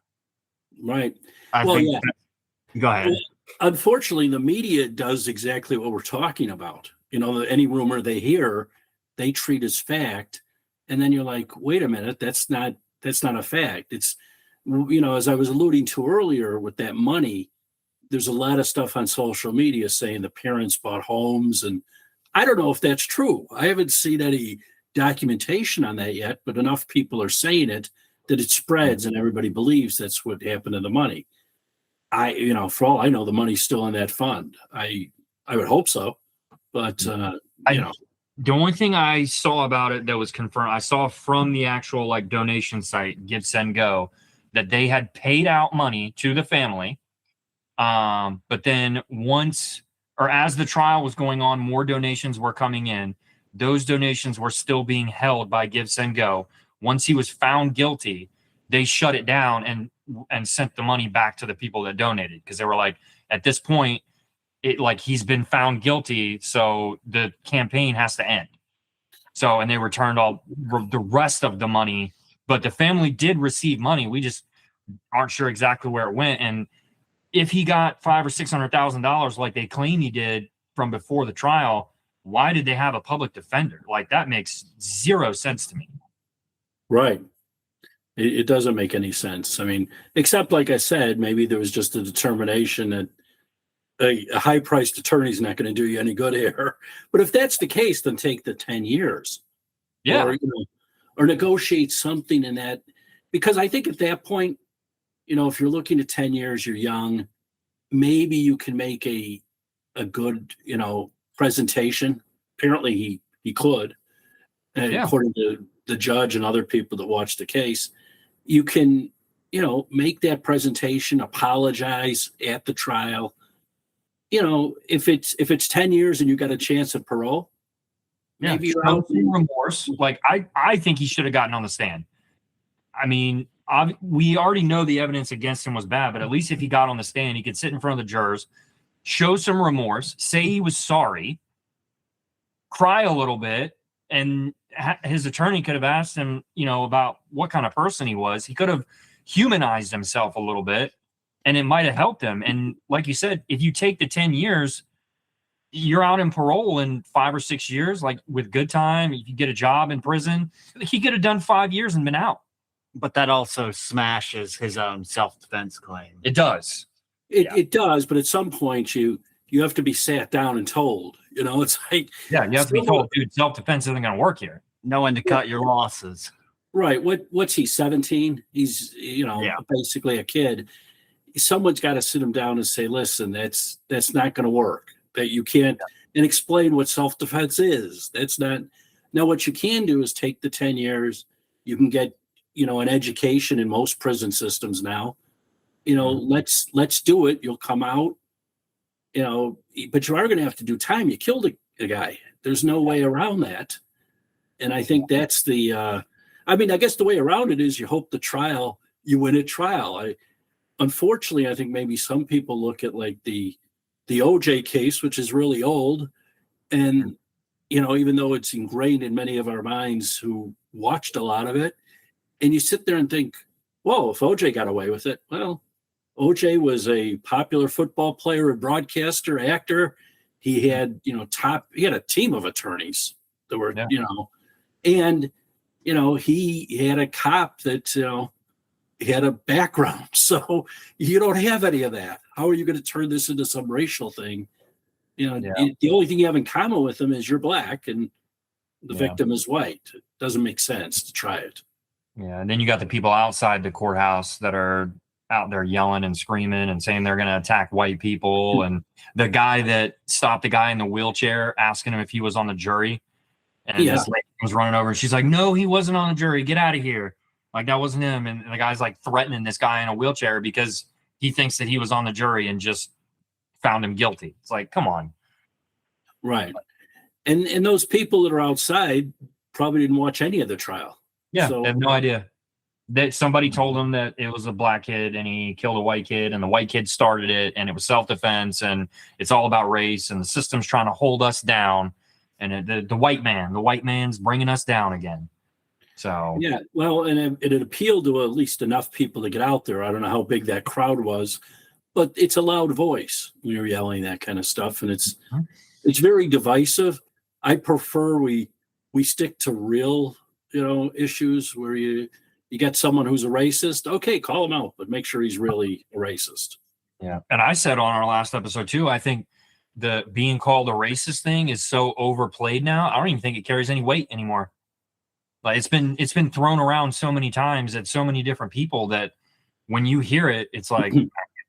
Right. Go ahead. Well, unfortunately, the media does exactly what we're talking about. You know, any rumor they hear, they treat as fact. And then you're like, wait a minute, that's not a fact. It's, you know, as I was alluding to earlier with that money, there's a lot of stuff on social media saying the parents bought homes, and I don't know if that's true. I haven't seen any documentation on that yet, but enough people are saying it that it spreads and everybody believes that's what happened to the money. For all I know, the money's still in that fund. I would hope so, but the only thing I saw about it that was confirmed, I saw from the actual like donation site, Give, Send, Go, that they had paid out money to the family. But then as the trial was going on, more donations were coming in. Those donations were still being held by Give, Send, Go. Once he was found guilty, they shut it down and sent the money back to the people that donated, because they were like, at this point, he's been found guilty, so the campaign has to end. So, and they returned all the rest of the money, but the family did receive money. We just aren't sure exactly where it went. And if he got $500,000 or $600,000 like they claim he did from before the trial, why did they have a public defender? Like, that makes zero sense to me. Right. It doesn't make any sense. I mean, except like I said, maybe there was just a determination that a high-priced attorney is not going to do you any good here. But if that's the case, then take the 10 years. Yeah. Or negotiate something in that. Because I think at that point, if you're looking at 10 years, you're young, maybe you can make a good, presentation. Apparently he could, according to the judge and other people that watched the case. You can, make that presentation, apologize at the trial. If it's 10 years and you got a chance at parole, maybe you're out. Remorse. Like, I think he should have gotten on the stand. I mean, we already know the evidence against him was bad, but at least if he got on the stand, he could sit in front of the jurors, show some remorse, say he was sorry, cry a little bit, and his attorney could have asked him, about what kind of person he was. He could have humanized himself a little bit, and it might have helped him. And like you said, if you take the 10 years, you're out in parole in 5 or 6 years, like with good time. If you get a job in prison, he could have done 5 years and been out. But that also smashes his own self-defense claim. It does. It does, but at some point you have to be sat down and told. It's like, you have to be told, dude, self-defense isn't going to work here. No one to cut your losses. Right. What's he, 17? He's, basically a kid. Someone's got to sit him down and say, listen, that's not going to work. That you can't, and explain what self-defense is. That's not. Now, what you can do is take the 10 years. You can get, an education in most prison systems now. Let's do it. You'll come out, but you are going to have to do time. You killed a guy. There's no way around that. And I think that's I guess the way around it is you hope you win a trial. Unfortunately, I think maybe some people look at like the OJ case, which is really old. And, even though it's ingrained in many of our minds who watched a lot of it, and you sit there and think, whoa, if OJ got away with it, well, OJ was a popular football player, a broadcaster, actor. He had, he had a team of attorneys that were, and, he had a cop that, had a background. So you don't have any of that. How are you going to turn this into some racial thing? The only thing you have in common with them is you're black and the victim is white. It doesn't make sense to try it. Yeah. And then you got the people outside the courthouse that are out there yelling and screaming and saying they're going to attack white people. And the guy that stopped the guy in the wheelchair, asking him if he was on the jury. And this lady was running over and she's like, no, he wasn't on the jury. Get out of here. Like, that wasn't him. And the guy's like threatening this guy in a wheelchair because he thinks that he was on the jury and just found him guilty. It's like, come on. Right. And those people that are outside probably didn't watch any of the trial. Yeah. So, they have no idea. That somebody told him that it was a black kid and he killed a white kid and the white kid started it and it was self-defense and it's all about race and the system's trying to hold us down. And the white man's bringing us down again. So yeah, well, and it appealed to at least enough people to get out there. I don't know how big that crowd was, but it's a loud voice when you're yelling that kind of stuff, and it's very divisive. I prefer we stick to real, issues where you get someone who's a racist. Okay, call him out, but make sure he's really a racist. Yeah, and I said on our last episode too, I think the being called a racist thing is so overplayed now. I don't even think it carries any weight anymore. Like, it's been thrown around so many times at so many different people that when you hear it, it's like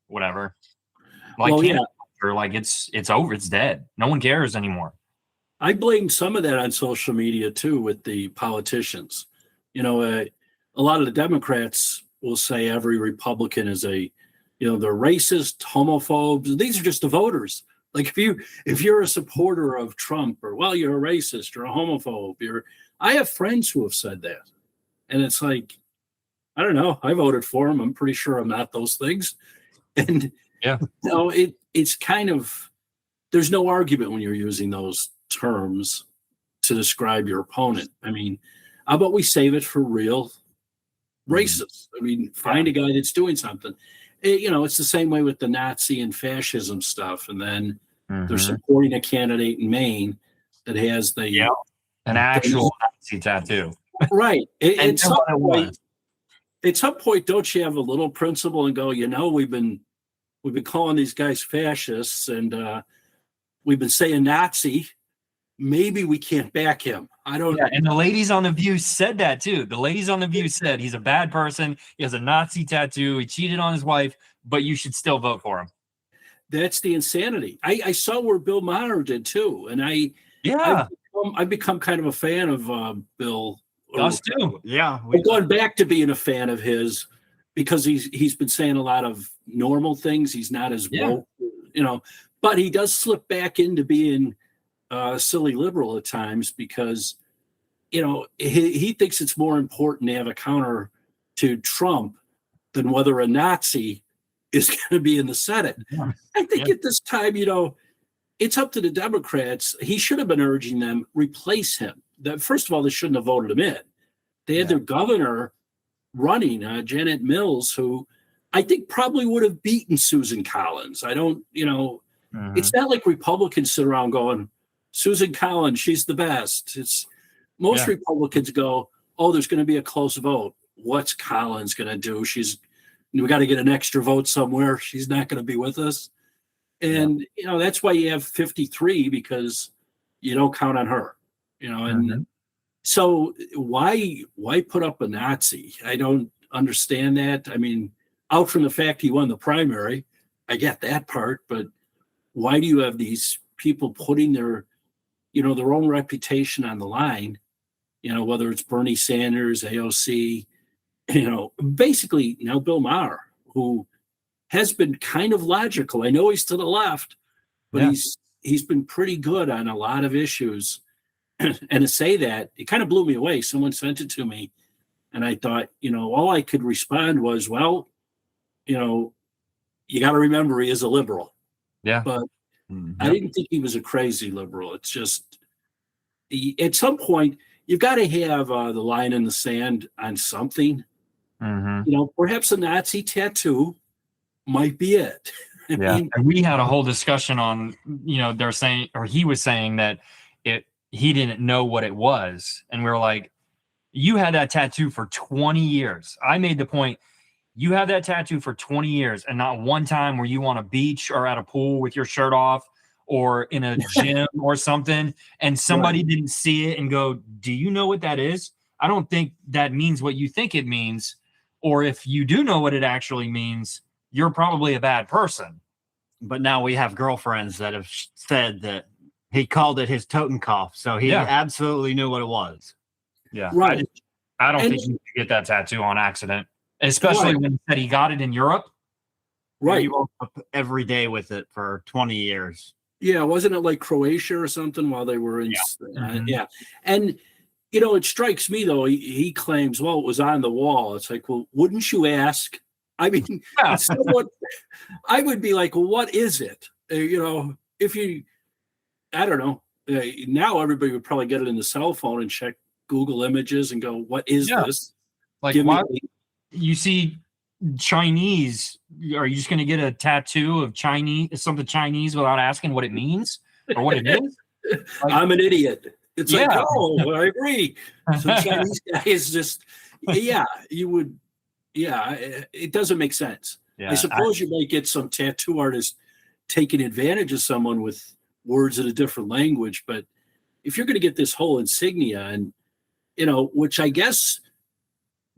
whatever. Like, like it's over, it's dead. No one cares anymore. I blame some of that on social media too with the politicians. A lot of the Democrats will say every Republican is they're racist, homophobes. These are just the voters. Like, if you're a supporter of Trump, or you're a racist, you're a homophobe, I have friends who have said that. And it's like, I don't know. I voted for him. I'm pretty sure I'm not those things. And it's kind of, there's no argument when you're using those terms to describe your opponent. I mean, how about we save it for real racists? I mean, find a guy that's doing something. It's the same way with the Nazi and fascism stuff. And then they're supporting a candidate in Maine that has the Yeah. An actual Nazi tattoo. right. And At some point, don't you have a little principle and go, we've been calling these guys fascists and we've been saying Nazi. Maybe we can't back him. I don't. Yeah, and the ladies on The View said that too. The ladies on The View said he's a bad person. He has a Nazi tattoo. He cheated on his wife, but you should still vote for him. That's the insanity. I saw where Bill Maher did too, and I've become kind of a fan of Bill. Us too. Yeah, We're going back to being a fan of his because he's been saying a lot of normal things. He's not as woke, but he does slip back into being silly liberal at times because he thinks it's more important to have a counter to Trump than whether a Nazi is going to be in the Senate. Yeah. I think at this time, it's up to the Democrats. He should have been urging them replace him. First of all, they shouldn't have voted him in. They had their governor running, Janet Mills, who I think probably would have beaten Susan Collins. I don't, It's not like Republicans sit around going, Susan Collins, she's the best. Most Republicans go, oh, there's going to be a close vote. What's Collins going to do? We got to get an extra vote somewhere. She's not going to be with us. And, that's why you have 53 because you don't count on her, and so why put up a Nazi? I don't understand that. I mean, out from the fact he won the primary, I get that part, but why do you have these people putting their own reputation on the line, whether it's Bernie Sanders, AOC, basically now Bill Maher, who has been kind of logical. I know he's to the left, but he's been pretty good on a lot of issues. And to say that, it kind of blew me away. Someone sent it to me, and I thought, all I could respond was, well, you got to remember he is a liberal. Yeah. But I didn't think he was a crazy liberal. It's just, at some point, you've got to have the line in the sand on something. Perhaps a Nazi tattoo might be it. I mean, and we had a whole discussion on, they're saying, or he was saying that he didn't know what it was. And we were like, you had that tattoo for 20 years. I made the point, you had that tattoo for 20 years and not one time were you on a beach or at a pool with your shirt off or in a gym or something, and somebody didn't see it and go, do you know what that is? I don't think that means what you think it means. Or if you do know what it actually means, you're probably a bad person. But now we have girlfriends that have said that he called it his Totenkopf, so he absolutely knew what it was. Yeah. Right. I don't think you can get that tattoo on accident, especially when he said he got it in Europe. Right. He woke up every day with it for 20 years. Yeah. Wasn't it like Croatia or something while they were in? And, it strikes me, though, he claims, well, it was on the wall. It's like, well, wouldn't you ask? I mean, I would be like, well, what is it? If you, I don't know. Now everybody would probably get it in the cell phone and check Google Images and go, what is this? Like, why you see Chinese, are you just going to get a tattoo of something Chinese without asking what it means or what it is? Like, I'm an idiot. It's like, oh, I agree. So Chinese guy is just, you would, it doesn't make sense. I suppose you might get some tattoo artist taking advantage of someone with words in a different language, but if you're going to get this whole insignia and, which I guess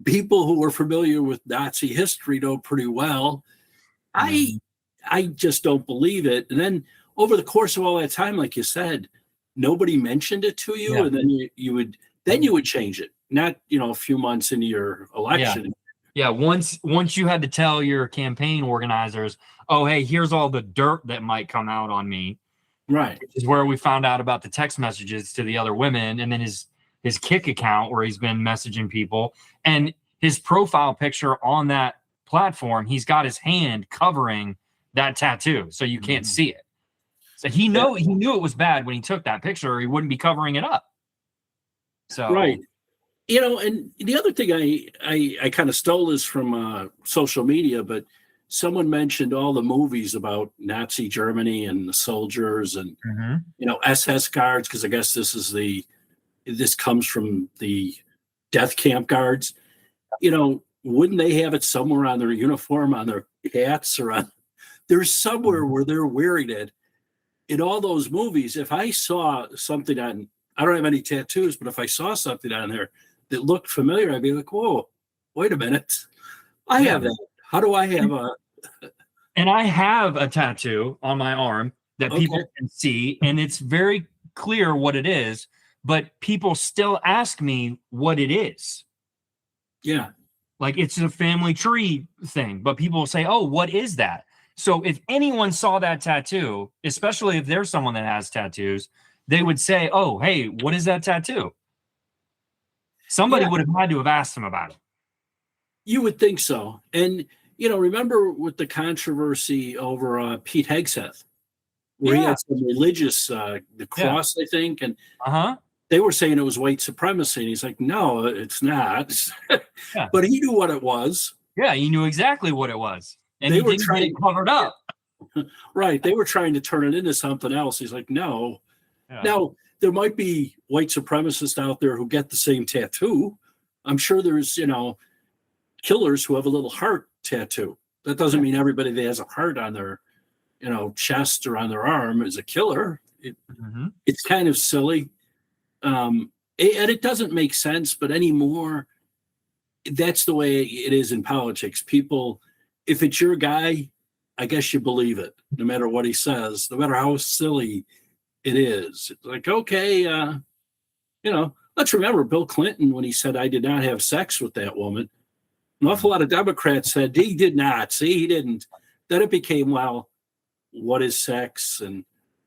people who are familiar with Nazi history know pretty well, I just don't believe it. And then over the course of all that time, like you said, nobody mentioned it to you, and then you would change it. Not a few months into your election. Yeah, once you had to tell your campaign organizers, oh, hey, here's all the dirt that might come out on me. Right. Which is where we found out about the text messages to the other women, and then his Kick account where he's been messaging people, and his profile picture on that platform, he's got his hand covering that tattoo, so you can't see it. So he knew it was bad when he took that picture, or he wouldn't be covering it up. So right. And the other thing I kind of stole this from social media, but someone mentioned all the movies about Nazi Germany and the soldiers and SS guards, because I guess this comes from the death camp guards. Wouldn't they have it somewhere on their uniform, on their hats, or on? There's somewhere where they're wearing it. In all those movies, if I saw something on, I don't have any tattoos, but if I saw something on there that looked familiar, I'd be like, whoa, wait a minute. I have that. How do I have a? And I have a tattoo on my arm that people can see, and it's very clear what it is, but people still ask me what it is. Yeah. Like it's a family tree thing, but people will say, oh, what is that? So if anyone saw that tattoo, especially if there's someone that has tattoos, they would say, oh, hey, what is that tattoo? Somebody would have had to have asked them about it. You would think so. And, remember with the controversy over Pete Hegseth, where he had some religious, the cross, I think, and they were saying it was white supremacy. And he's like, no, it's not. But he knew what it was. Yeah, he knew exactly what it was. And they he were didn't trying get it covered up. Right. They were trying to turn it into something else. He's like, no. Yeah. Now, there might be white supremacists out there who get the same tattoo. I'm sure there's, killers who have a little heart tattoo. That doesn't mean everybody that has a heart on their, chest or on their arm is a killer. It's kind of silly. And it doesn't make sense, but anymore, that's the way it is in politics. People, if it's your guy, I guess you believe it, no matter what he says, no matter how silly it is. It's like, okay, let's remember Bill Clinton when he said, I did not have sex with that woman. An awful lot of Democrats said he did not. See, he didn't. Then it became, well, what is sex? And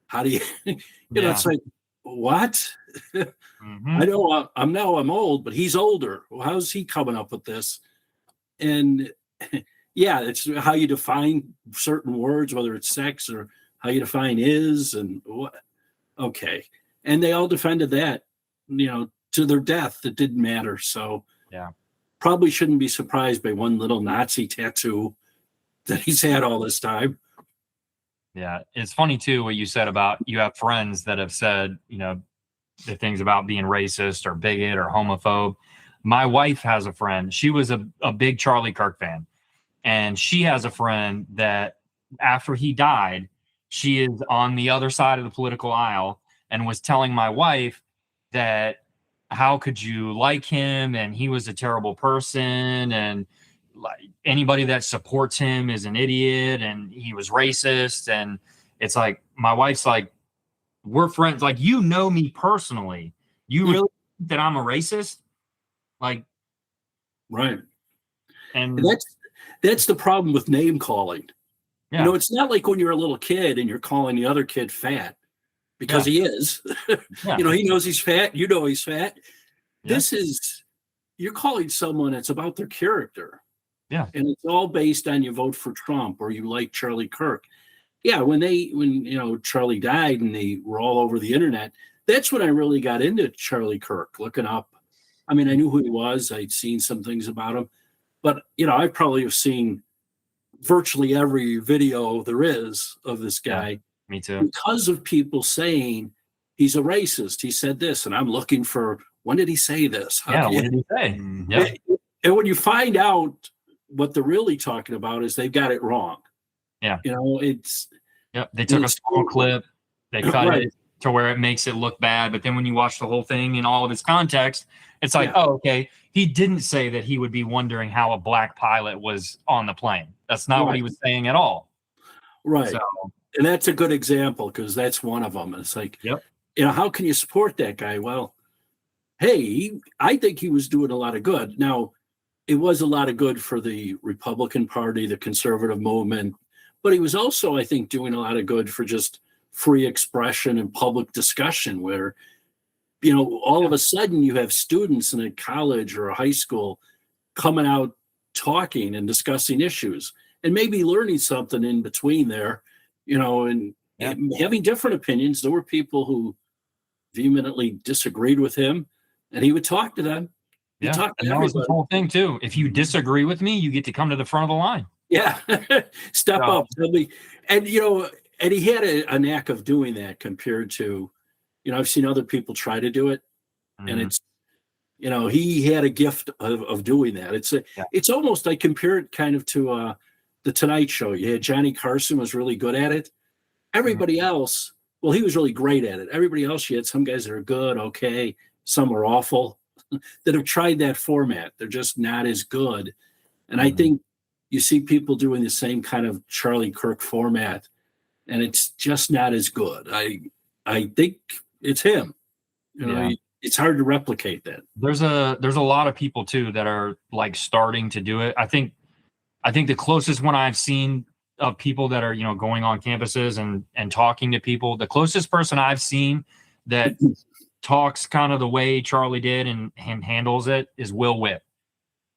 how do you, it's like, what? I know I'm old, but he's older. Well, how's he coming up with this? And it's how you define certain words, whether it's sex or how you define is and what. Okay. And they all defended that, to their death. It didn't matter. So probably shouldn't be surprised by one little Nazi tattoo that he's had all this time. Yeah. It's funny too, what you said about you have friends that have said, the things about being racist or bigot or homophobe. My wife has a friend. She was a big Charlie Kirk fan. And she has a friend that after he died, she is on the other side of the political aisle and was telling my wife that how could you like him? And he was a terrible person. And like anybody that supports him is an idiot. And he was racist. And it's like, my wife's like, we're friends. Like, me personally. You really think that I'm a racist? Like, right. And that's the problem with name calling. Yeah. It's not like when you're a little kid and you're calling the other kid fat because he is. He knows he's fat. You know he's fat. Yeah. This is, you're calling someone, it's about their character. Yeah. And it's all based on you vote for Trump or you like Charlie Kirk. Yeah, when Charlie died and they were all over the internet, that's when I really got into Charlie Kirk, looking up. I mean, I knew who he was. I'd seen some things about him. But, I probably have seen virtually every video there is of this guy. Yeah, me too. Because of people saying he's a racist. He said this, and I'm looking for, when did he say this? What did he say? Yeah. And when you find out what they're really talking about is they've got it wrong. Yeah. It's. Yep. They took a small clip, they cut it to where it makes it look bad. But then when you watch the whole thing in all of its context, it's like, oh, okay. He didn't say that he would be wondering how a black pilot was on the plane. That's not what he was saying at all. Right. So, and that's a good example because that's one of them. It's like, how can you support that guy? Well, hey, I think he was doing a lot of good. Now, it was a lot of good for the Republican Party, the conservative movement, but he was also, I think, doing a lot of good for just free expression and public discussion where, all of a sudden you have students in a college or a high school coming out talking and discussing issues and maybe learning something in between there, and having different opinions. There were people who vehemently disagreed with him and he would talk to them. And that was the whole thing too. If you disagree with me, you get to come to the front of the line. Yeah. Step So, up. And, and he had a knack of doing that compared to, I've seen other people try to do it. And mhm, it's, he had a gift of doing that. yeah. It's almost, I compare it kind of to the Tonight Show. You had Johnny Carson was really good at it. Mhm. Everybody else, well, he was really great at it. Everybody else, you had some guys that are good, okay, some are awful that have tried that format. They're just not as good. And I Mhm. think you see people doing the same kind of Charlie Kirk format, and it's just not as good. I think it's him. Yeah. It's hard to replicate that. There's a lot of people too that are like starting to do it. I think the closest one I've seen of people that are, going on campuses and talking to people, the closest person I've seen that talks kind of the way Charlie did and handles it is Will Whip.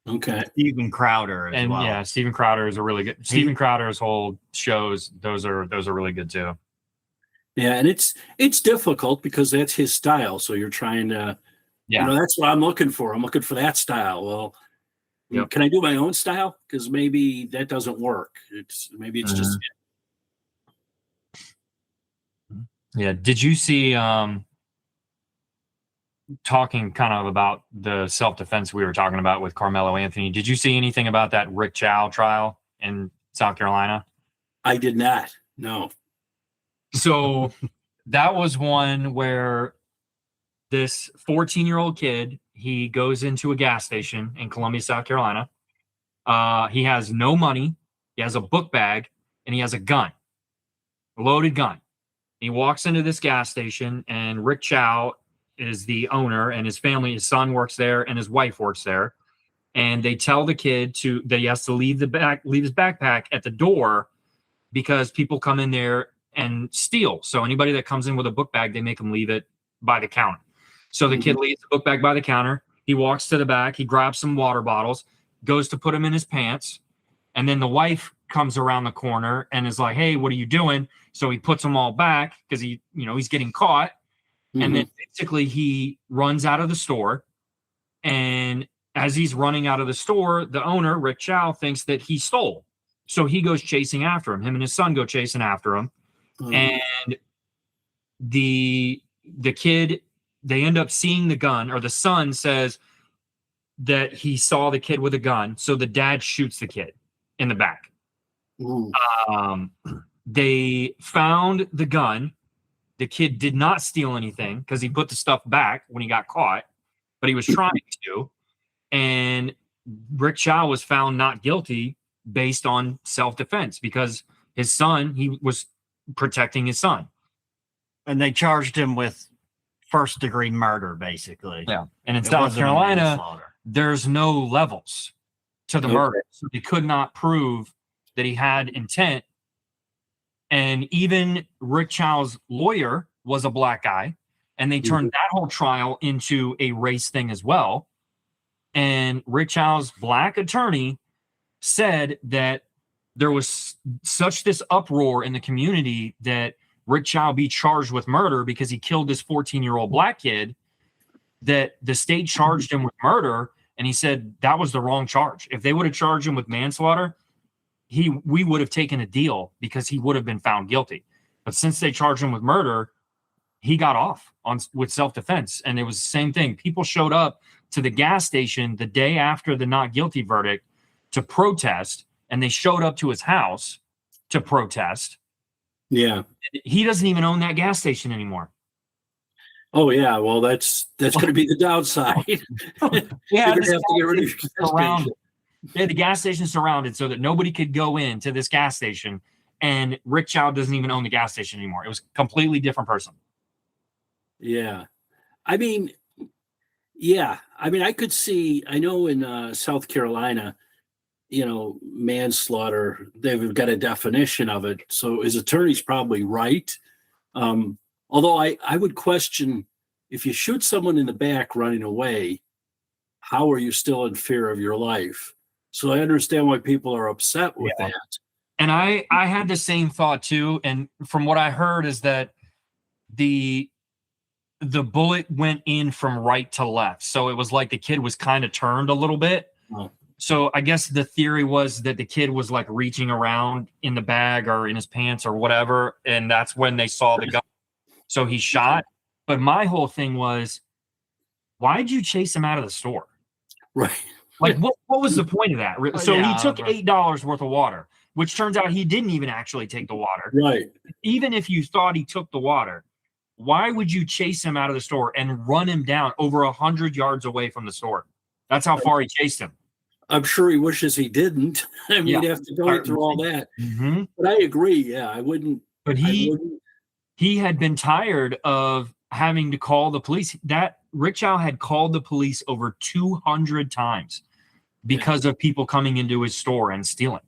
Okay. Steven Crowder as And well. yeah, Steven Crowder is a really good. Steven Crowder's whole shows, those are really good too. Yeah, and it's difficult because that's his style. So you're trying to, Yeah. that's what I'm looking for. I'm looking for that style. Well, Yep. can I do my own style? Because maybe that doesn't work. Maybe it's just Yeah. Did you see talking kind of about the self-defense we were talking about with Karmelo Anthony? Did you see anything about that Rick Chow trial in South Carolina? I did not. No. So that was one where this 14-year-old kid, he goes into a gas station in Columbia, South Carolina. He has no money. He has a book bag and he has a gun, a loaded gun. He walks into this gas station, and Rick Chow is the owner, and his family, his son works there, and his wife works there. And they tell the kid that he has to leave his backpack at the door because people come in there and steal. So anybody that comes in with a book bag, they make them leave it by the counter. So the kid leaves the book bag by the counter. He walks to the back. He grabs some water bottles, goes to put them in his pants. And then the wife comes around the corner and is like, "Hey, what are you doing?" So he puts them all back because he's getting caught. And then basically he runs out of the store. And as he's running out of the store, the owner, Rick Chow, thinks that he stole. So he goes chasing after him. Him and his son go chasing after him. And the kid, they end up seeing the gun, or the son says that he saw the kid with a gun. So the dad shoots the kid in the back. They found the gun. The kid did not steal anything because he put the stuff back when he got caught, but he was trying to. And Rick Chow was found not guilty based on self-defense because his son, he was protecting his son. And they charged him with first-degree murder, basically. Yeah. And in It South wasn't a Carolina, manslaughter. there's no levels to the murder. So they could not prove that he had intent. And even Rick Chow's lawyer was a black guy. And they turned that whole trial into a race thing as well. And Rick Chow's black attorney said that there was such this uproar in the community that Rick Chow be charged with murder because he killed this 14-year-old black kid, that the state charged him with murder. And he said that was the wrong charge. If they would have charged him with manslaughter, we would have taken a deal because he would have been found guilty. But since they charged him with murder, he got off with self-defense. And it was the same thing. People showed up to the gas station the day after the not guilty verdict to protest, and they showed up to his house to protest. Yeah. He doesn't even own that gas station anymore. Oh yeah. Well, that's going to be the downside. Yeah, You're gonna have to get rid of your gas surrounded. station. They had the gas station surrounded so that nobody could go into this gas station. And Rick Chow doesn't even own the gas station anymore. It was a completely different person. Yeah. I mean, I could see, I know in South Carolina, manslaughter, they've got a definition of it. So his attorney's probably right. Although I would question, if you shoot someone in the back running away, how are you still in fear of your life? So I understand why people are upset with that. And I had the same thought too. And from what I heard is that the bullet went in from right to left. So it was like the kid was kind of turned a little bit. Oh. So I guess the theory was that the kid was like reaching around in the bag or in his pants or whatever, and that's when they saw the gun. So he shot. But my whole thing was, why'd you chase him out of the store? Right. Like, what was the point of that? So yeah, he took $8 worth of water, which turns out he didn't even actually take the water. Right. Even if you thought he took the water, why would you chase him out of the store and run him down over 100 yards away from the store? That's how far he chased him. I'm sure he wishes he didn't. I mean, Yeah. he'd have to go through all that. Mm-hmm. But I agree. Yeah, I wouldn't. But he had been tired of having to call the police. That Rick Chow had called the police over 200 times because of people coming into his store and stealing.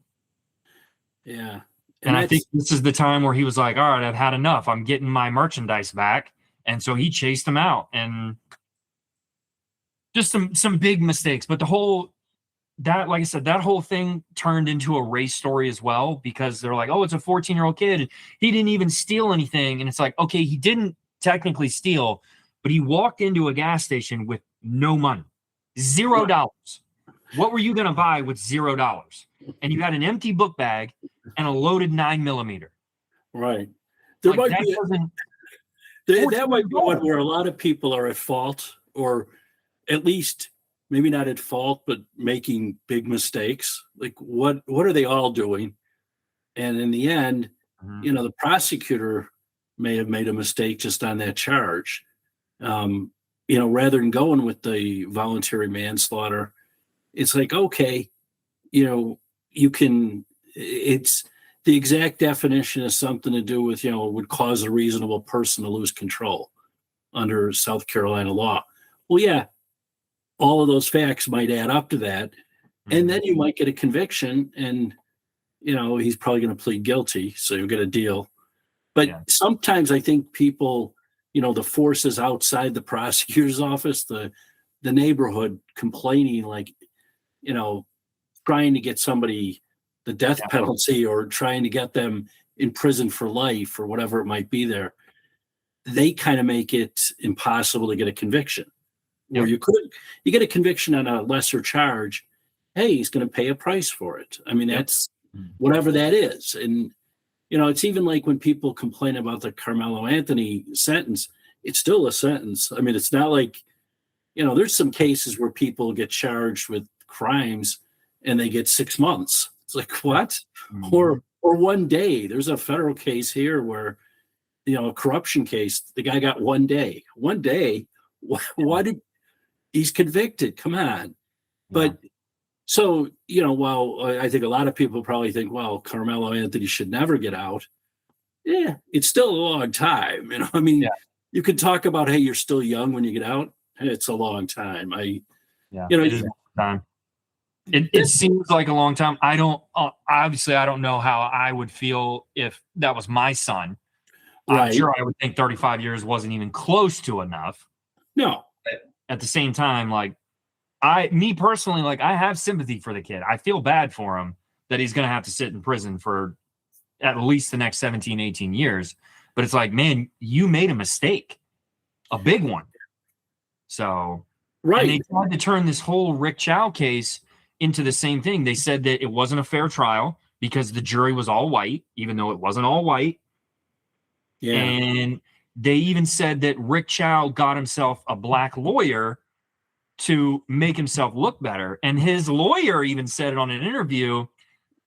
Yeah. And I think this is the time where he was like, all right, I've had enough. I'm getting my merchandise back. And so he chased them out, and just some big mistakes. But like I said, that whole thing turned into a race story as well, because they're like, oh, it's a 14-year-old kid. He didn't even steal anything. And it's like, okay, he didn't technically steal, but he walked into a gas station with no money, $0. What were you going to buy with $0? And you had an empty book bag and a loaded 9mm. Right. That might be one where a lot of people are at fault, or at least maybe not at fault, but making big mistakes. Like what are they all doing? And in the end, the prosecutor may have made a mistake just on that charge. Rather than going with the voluntary manslaughter, it's like, okay, it's the exact definition is something to do with, would cause a reasonable person to lose control under South Carolina law. Well, yeah, all of those facts might add up to that. And then you might get a conviction, and, he's probably going to plead guilty. So you'll get a deal. But sometimes I think people, the forces outside the prosecutor's office, the neighborhood complaining, like, trying to get somebody the death penalty or trying to get them in prison for life or whatever it might be there, they kind of make it impossible to get a conviction. Or you get a conviction on a lesser charge. Hey, he's going to pay a price for it. I mean, that's whatever that is. And, it's even like when people complain about the Karmelo Anthony sentence, it's still a sentence. I mean, it's not like, there's some cases where people get charged with crimes and they get 6 months. It's like, what? Or 1 day. There's a federal case here where, a corruption case, the guy got 1 day. 1 day? Why did he's convicted? Come on. But so, while I think a lot of people probably think, well, Karmelo Anthony should never get out. Yeah, it's still a long time. I mean, you could talk about, hey, you're still young when you get out. Hey, it's a long time. It is a long time. It seems like a long time. I don't know how I would feel if that was my son. Right. I'm sure I would think 35 years wasn't even close to enough. No. But at the same time, like, me personally, like, I have sympathy for the kid. I feel bad for him that he's going to have to sit in prison for at least the next 17, 18 years. But it's like, man, you made a mistake, a big one. So, right. And they tried to turn this whole Rick Chow case into the same thing. They said that it wasn't a fair trial because the jury was all white, even though it wasn't all white. Yeah. And they even said that Rick Chow got himself a black lawyer to make himself look better. And his lawyer even said it on an interview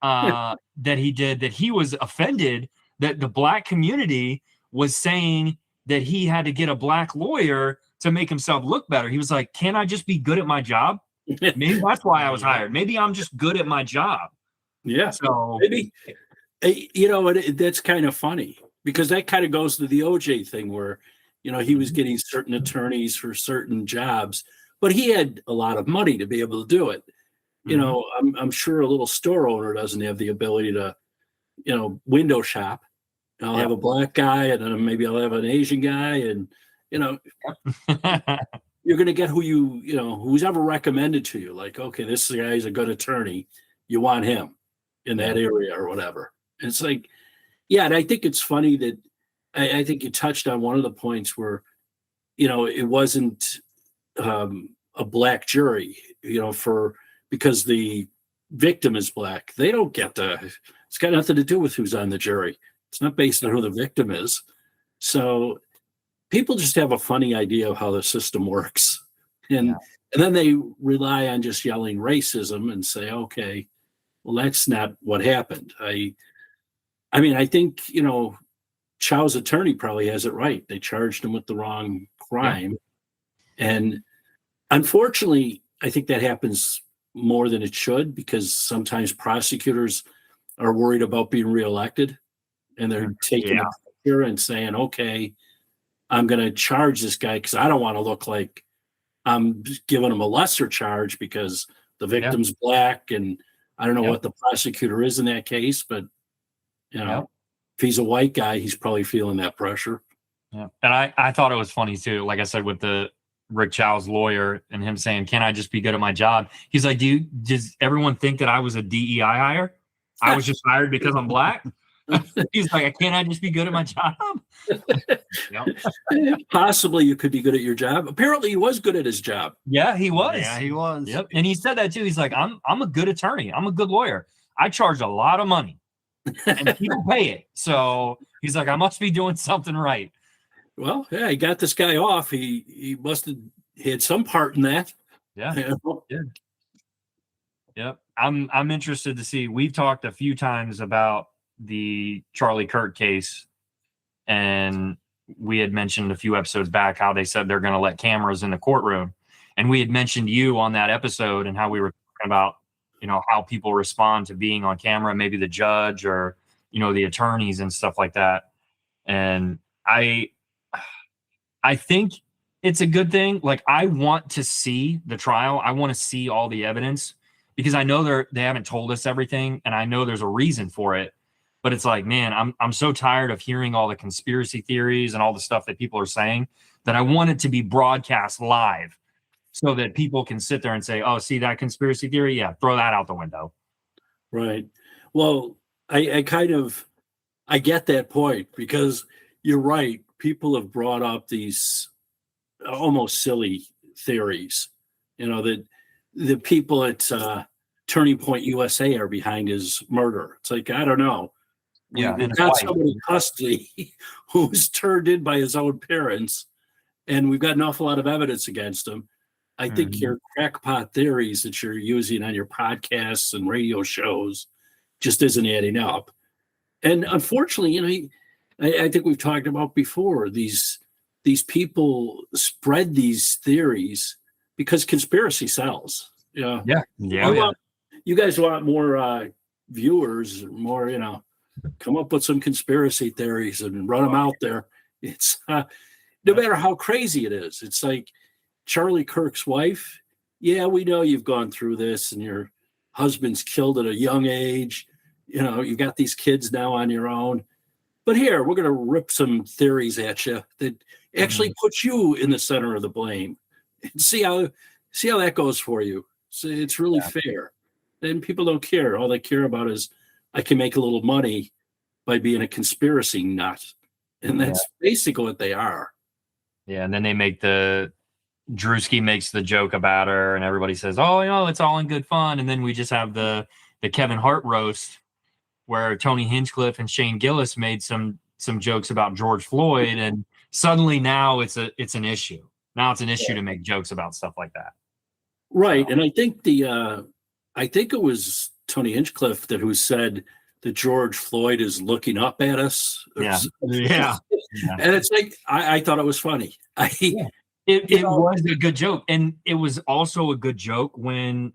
that he did, that he was offended that the black community was saying that he had to get a black lawyer to make himself look better. He was like, can't I just be good at my job? Maybe that's why I was hired. Maybe I'm just good at my job. Yeah. So maybe, that's kind of funny, because that kind of goes to the OJ thing where, he was getting certain attorneys for certain jobs, but he had a lot of money to be able to do it. I'm sure a little store owner doesn't have the ability to, window shop. I'll have a black guy, and then maybe I'll have an Asian guy, and, you're going to get who's ever recommended to you. Like, okay, this guy's a good attorney. You want him in that area or whatever. And it's like, and I think it's funny that I think you touched on one of the points where, it wasn't a black jury, for because the victim is black. They don't get it's got nothing to do with who's on the jury. It's not based on who the victim is. So people just have a funny idea of how the system works. And then they rely on just yelling racism and say, okay, well, that's not what happened. I mean, I think, Chow's attorney probably has it right. They charged him with the wrong crime. And unfortunately, I think that happens more than it should, because sometimes prosecutors are worried about being reelected, and they're taking the pressure and saying, okay, I'm going to charge this guy because I don't want to look like I'm giving him a lesser charge because the victim's black. And I don't know what the prosecutor is in that case, but if he's a white guy, he's probably feeling that pressure. Yeah. And I thought it was funny too. Like I said, with the Rick Chow's lawyer and him saying, can I just be good at my job? He's like, does everyone think that I was a DEI hire? I was just hired because I'm black. He's like, can't I just be good at my job? Possibly you could be good at your job. Apparently he was good at his job. Yeah, he was. Yeah, he was. Yep. And he said that too. He's like, I'm a good attorney. I'm a good lawyer. I charge a lot of money and people pay it. So he's like, I must be doing something right. Well, yeah, he got this guy off. He must have had some part in that. Yeah. Yep. I'm interested to see. We've talked a few times about the Charlie Kirk case, and we had mentioned a few episodes back how they said they're going to let cameras in the courtroom. And we had mentioned you on that episode and how we were talking about, how people respond to being on camera, maybe the judge or, the attorneys and stuff like that. And I think it's a good thing. Like, I want to see the trial. I want to see all the evidence, because I know they haven't told us everything, and I know there's a reason for it. But it's like, man, I'm so tired of hearing all the conspiracy theories and all the stuff that people are saying, that I want it to be broadcast live so that people can sit there and say, oh, see that conspiracy theory? Yeah, throw that out the window. Right. Well, I get that point, because you're right. People have brought up these almost silly theories, that the people at Turning Point USA are behind his murder. It's like, I don't know. Yeah, we've got someone in custody who's turned in by his own parents, and we've got an awful lot of evidence against him. I think your crackpot theories that you're using on your podcasts and radio shows just isn't adding up. And unfortunately, I think we've talked about before, these people spread these theories because conspiracy sells. Yeah. You guys want more viewers, more, come up with some conspiracy theories and run them out there. It's no matter how crazy it is. It's like Charlie Kirk's wife. Yeah, we know you've gone through this and your husband's killed at a young age. You've got these kids now on your own. But here, we're going to rip some theories at you that actually put you in the center of the blame. And see how that goes for you. So it's really fair. And people don't care. All they care about is, I can make a little money by being a conspiracy nut. And that's basically what they are. Yeah, and then they make Drewski makes the joke about her, and everybody says, oh, it's all in good fun. And then we just have the Kevin Hart roast, where Tony Hinchcliffe and Shane Gillis made some jokes about George Floyd, and suddenly now it's an issue. Now it's an issue to make jokes about stuff like that. Right. So. And I think it was Tony Hinchcliffe who said that George Floyd is looking up at us. Yeah. And it's like, I thought it was funny. It was a good joke. And it was also a good joke when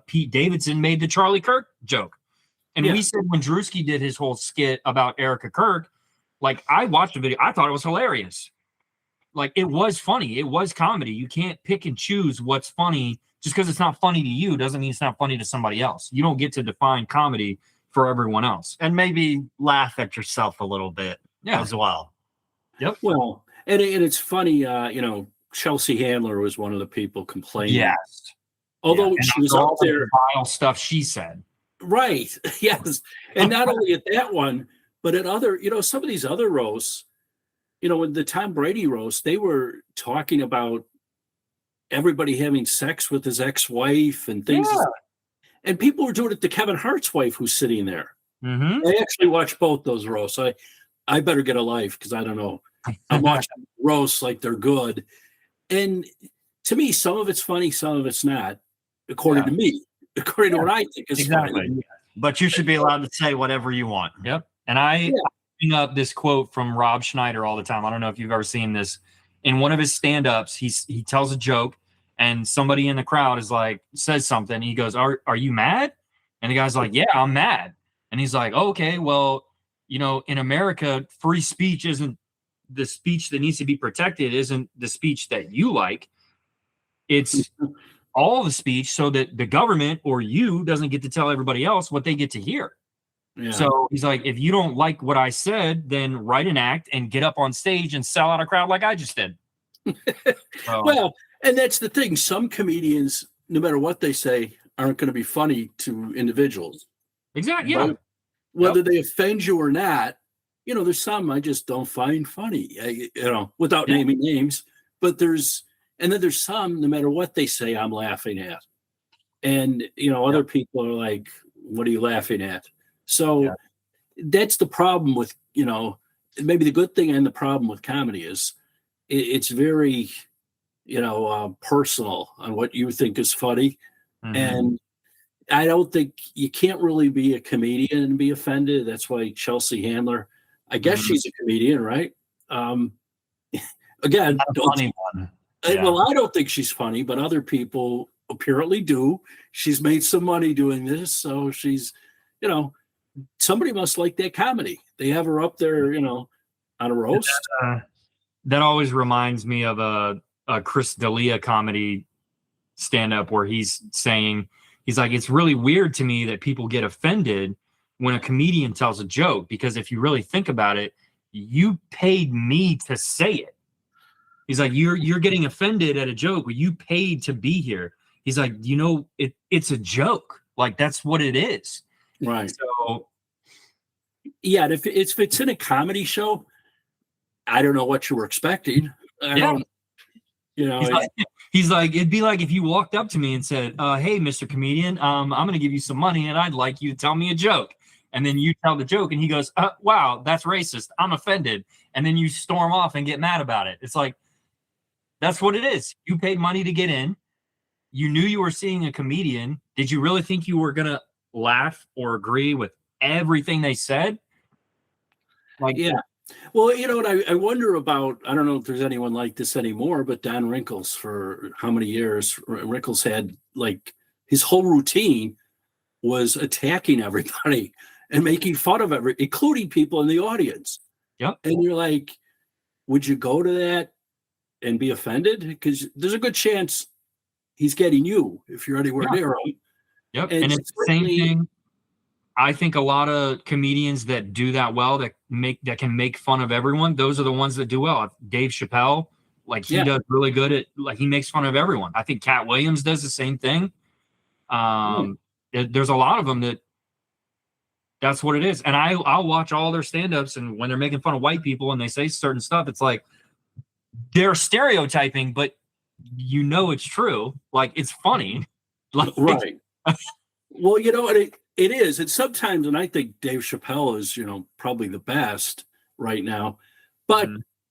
Pete Davidson made the Charlie Kirk joke. And we said when Drewski did his whole skit about Erica Kirk, like, I watched the video, I thought it was hilarious. Like, it was funny. It was comedy. You can't pick and choose what's funny. Just because it's not funny to you doesn't mean it's not funny to somebody else. You don't get to define comedy for everyone else. And maybe laugh at yourself a little bit as well. Yep. Well, and it's funny, Chelsea Handler was one of the people complaining. Yes. Although she was out there. Vile stuff she said. Right. Yes. And not only at that one, but at other, some of these other roasts, with the Tom Brady roast, they were talking about everybody having sex with his ex-wife and things. And people were doing it to Kevin Hart's wife, who's sitting there. Mm-hmm. I actually watched both those roasts. I better get a life because I don't know. I'm watching roasts like they're good. And to me, some of it's funny, some of it's not, according to me, according to what I think is funny. But you should be allowed to say whatever you want. Yep. And I bring up this quote from Rob Schneider all the time. I don't know if you've ever seen this. In one of his stand-ups, he tells a joke, and somebody in the crowd says something. He goes, Are you mad? And the guy's like, yeah, I'm mad. And he's like, oh, okay, well, in America, free speech isn't the speech that needs to be protected, isn't the speech that you like. It's all the speech so that the government or you doesn't get to tell everybody else what they get to hear. Yeah. So he's like, if you don't like what I said, then write an act and get up on stage and sell out a crowd like I just did. Well, and that's the thing. Some comedians, no matter what they say, aren't going to be funny to individuals. Exactly. Yeah. Whether they offend you or not, there's some I just don't find funny, without naming names. But there's some, no matter what they say, I'm laughing at. And, other people are like, what are you laughing at? So that's the problem with, maybe the good thing and the problem with comedy is it's very, personal on what you think is funny. Mm-hmm. And I don't think you can't really be a comedian and be offended. That's why Chelsea Handler, I guess she's a comedian, right? Again, funny one. Yeah. Well, I don't think she's funny, but other people apparently do. She's made some money doing this, so she's, somebody must like that comedy. They have her up there, on a roast. That always reminds me of a Chris D'Elia comedy stand-up where he's like, it's really weird to me that people get offended when a comedian tells a joke, because if you really think about it, you paid me to say it. He's like, you're getting offended at a joke where you paid to be here. He's like, it's a joke. Like, that's what it is. Right. So, yeah, if it's in a comedy show, I don't know what you were expecting. He's like, it'd be like if you walked up to me and said, hey, Mr. Comedian, I'm going to give you some money and I'd like you to tell me a joke. And then you tell the joke and he goes, wow, that's racist. I'm offended. And then you storm off and get mad about it. It's like, that's what it is. You paid money to get in. You knew you were seeing a comedian. Did you really think you were going to laugh or agree with everything they said? Like, yeah. Well, what I wonder about, I don't know if there's anyone like this anymore, but Don Rickles, for how many years, Rickles had, like, his whole routine was attacking everybody and making fun of including people in the audience. Yep. And you're like, would you go to that and be offended? Because there's a good chance he's getting you if you're anywhere near him. Yep. And it's the same thing. I think a lot of comedians that do that well, that can make fun of everyone, those are the ones that do well. Dave Chappelle, like, he does really good at, like, he makes fun of everyone. I think Cat Williams does the same thing. There's a lot of them that's what it is. And I'll watch all their stand-ups, and when they're making fun of white people and they say certain stuff, it's like they're stereotyping, but it's true. Like, it's funny. Like, right. Well, it is. And sometimes, and I think Dave Chappelle is, probably the best right now. But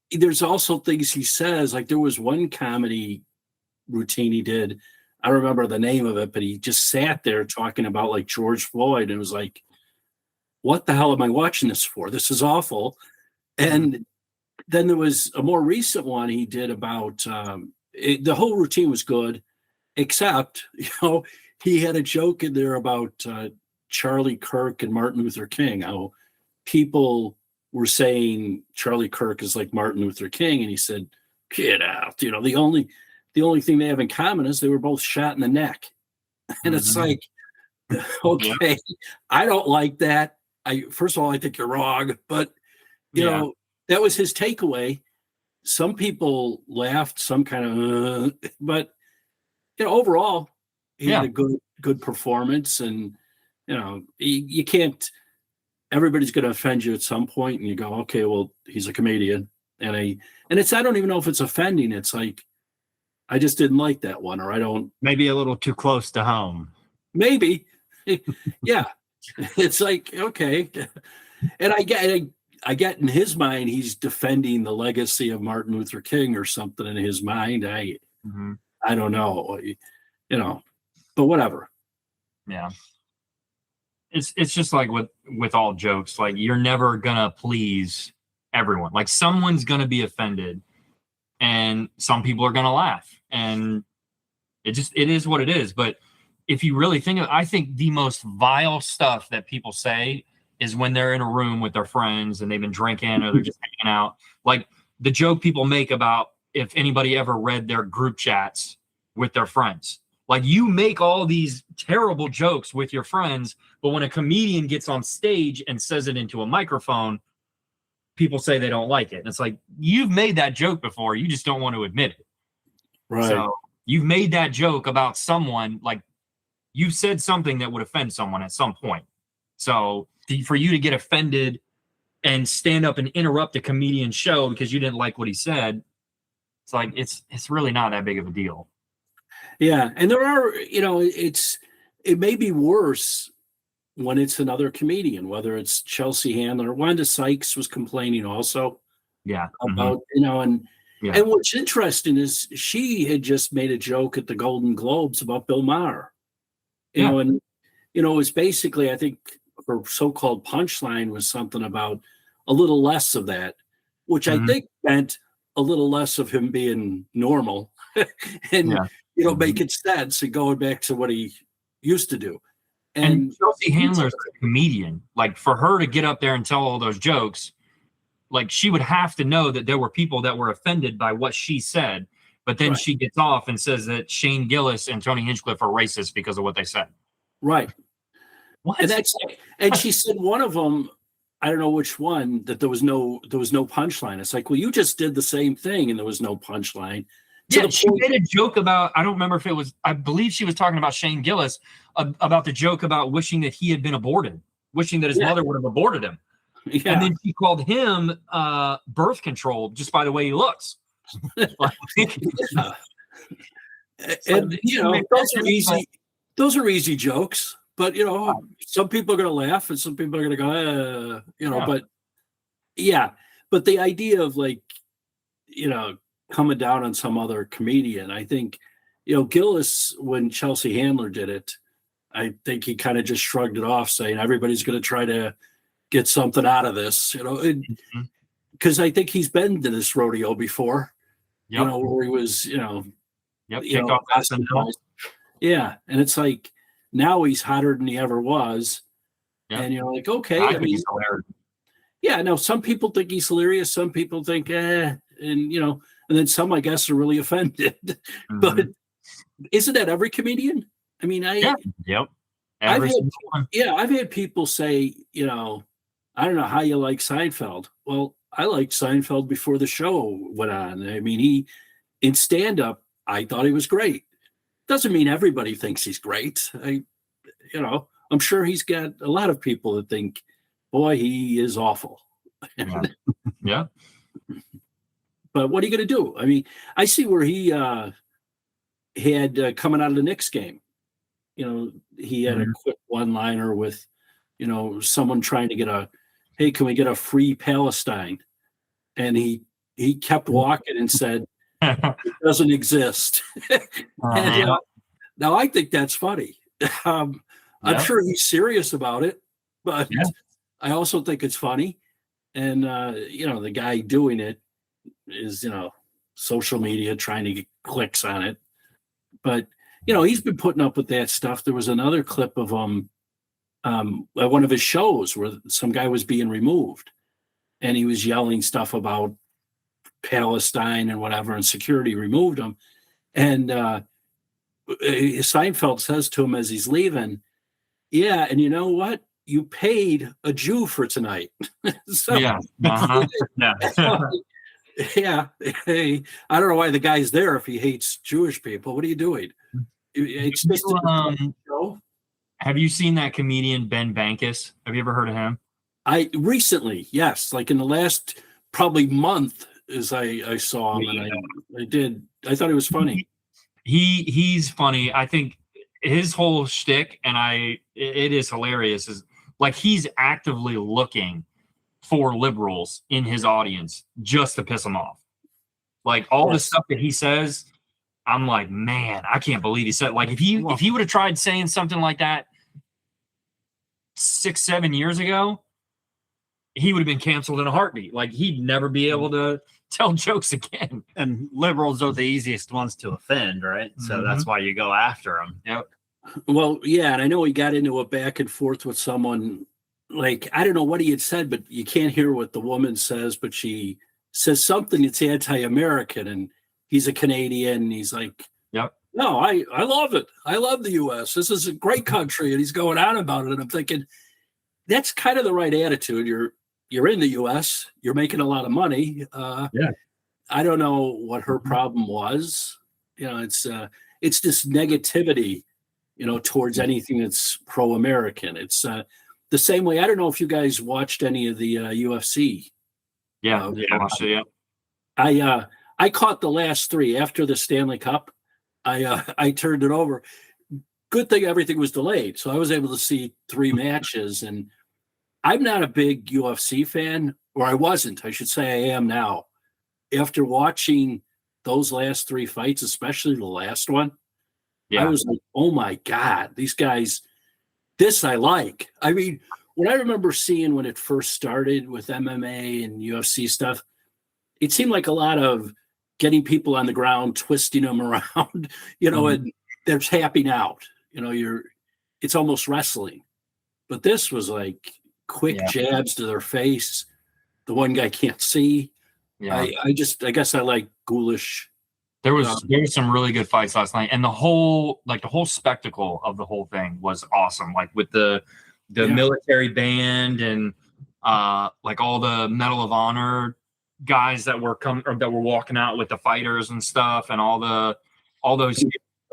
there's also things he says. Like, there was one comedy routine he did. I don't remember the name of it, but he just sat there talking about, like, George Floyd. And it was like, what the hell am I watching this for? This is awful. And then there was a more recent one he did about, the whole routine was good, except, he had a joke in there about Charlie Kirk and Martin Luther King, how people were saying Charlie Kirk is like Martin Luther King. And he said, get out. The only thing they have in common is they were both shot in the neck. And it's like, okay, I don't like that. First of all, I think you're wrong, but that was his takeaway. Some people laughed, some kind of, but overall, he had a good performance. And you can't. Everybody's going to offend you at some point, and you go, okay, well, he's a comedian, and it's, I don't even know if it's offending. It's like, I just didn't like that one, or I don't. Maybe a little too close to home. Maybe, Yeah, it's like, okay. And I get in his mind, he's defending the legacy of Martin Luther King or something in his mind. Mhm. I don't know, but whatever. Yeah. It's just like with all jokes, like you're never gonna please everyone. Like someone's gonna be offended and some people are gonna laugh. And it is what it is. But if you really think of, I think the most vile stuff that people say is when they're in a room with their friends and they've been drinking or they're just hanging out. Like the joke people make about if anybody ever read their group chats with their friends. Like you make all these terrible jokes with your friends, but when a comedian gets on stage and says it into a microphone, people say they don't like it. And it's like, you've made that joke before. You just don't want to admit it. Right. So you've made that joke about someone, like you said something that would offend someone at some point. So for you to get offended and stand up and interrupt a comedian's show because you didn't like what he said, it's like, it's really not that big of a deal. Yeah. And there are, it may be worse when it's another comedian, whether it's Chelsea Handler. Wanda Sykes was complaining also Yeah. about, and what's interesting is she had just made a joke at the Golden Globes about Bill Maher, and, it was basically, I think her so-called punchline was something about a little less of that, which I think meant a little less of him being normal and, making sense and going back to what he used to do. And Chelsea Handler's a comedian. Like for her to get up there and tell all those jokes, like she would have to know that there were people that were offended by what she said. But then she gets off and says that Shane Gillis and Tony Hinchcliffe are racist because of what they said. Right. What? And she said one of them, I don't know which one, that there was no punchline. It's like, well, you just did the same thing and there was no punchline. Yeah, she made a joke about, I don't remember if it was, I believe she was talking about Shane Gillis, about the joke about wishing that he had been aborted, wishing that his mother would have aborted him. Yeah. And then she called him birth control just by the way he looks. And those are easy jokes, but some people are going to laugh and some people are going to go, but the idea of like, coming down on some other comedian, I think, Gillis, when Chelsea Handler did it, I think he kind of just shrugged it off, saying everybody's going to try to get something out of this, because I think he's been to this rodeo before, where he was, kicked off SNL. Yeah, and it's like now he's hotter than he ever was, and you're like, okay, I mean, he's hilarious. Yeah, no, some people think he's hilarious, some people think, and and then some, I guess, are really offended. But isn't that every comedian? I mean, I've had people say, I don't know how you like Seinfeld. Well, I liked Seinfeld before the show went on. I mean, in stand-up, I thought he was great. Doesn't mean everybody thinks he's great. I'm sure he's got a lot of people that think, boy, he is awful. Yeah. But what are you going to do? I mean, I see where he had coming out of the Knicks game. He had a quick one-liner with, someone trying to get hey, can we get a free Palestine? And he kept walking and said, it doesn't exist. And, now I think that's funny. I'm sure he's serious about it, but I also think it's funny. And, the guy doing it is, social media trying to get clicks on it. But, he's been putting up with that stuff. There was another clip of at one of his shows where some guy was being removed and he was yelling stuff about Palestine and whatever, and security removed him. And Seinfeld says to him as he's leaving, yeah, and you know what? You paid a Jew for tonight. So, yeah. Yeah. Hey, I don't know why the guy's there if he hates Jewish people. What are you doing? It's just have you seen that comedian Ben Bankus? Have you ever heard of him? I recently, yes, like in the last probably month, as I saw him, and I did. I thought it was funny. He's funny. I think his whole shtick, and it is hilarious, is like he's actively looking for liberals in his audience just to piss him off. Like all the stuff that he says, I'm like, man, I can't believe he said. Like if he would have tried saying something like that 6-7 years ago, he would have been canceled in a heartbeat. Like he'd never be able to tell jokes again. And liberals are the easiest ones to offend, right? So that's why you go after them. Yep. Well, yeah, and I know he got into a back and forth with someone. Like, I don't know what he had said, but you can't hear what the woman says, but she says something that's anti-American, and he's a Canadian, and he's like, yep. No, I love it. I love the U.S. This is a great country, and he's going on about it, and I'm thinking, that's kind of the right attitude. You're in the U.S., you're making a lot of money. Yeah. I don't know what her problem was. You know, it's this negativity, you know, towards anything that's pro-American. It's the same way. I don't know if you guys watched any of the UFC. Yeah, I watched it. Yeah. I caught the last three after the Stanley Cup. I turned it over. Good thing everything was delayed, so I was able to see three matches. And I'm not a big UFC fan, or I wasn't. I should say I am now. After watching those last three fights, especially the last one, I was like, oh my God, these guys, this I like. I mean, what I remember seeing when it first started with MMA and UFC stuff, it seemed like a lot of getting people on the ground, twisting them around, you know, and they're tapping out. You know, it's almost wrestling. But this was like quick jabs to their face. The one guy can't see. Yeah. I guess I like ghoulish. There was some really good fights last night, and the whole spectacle of the whole thing was awesome. Like with the military band and like all the Medal of Honor guys that were walking out with the fighters and stuff, and all those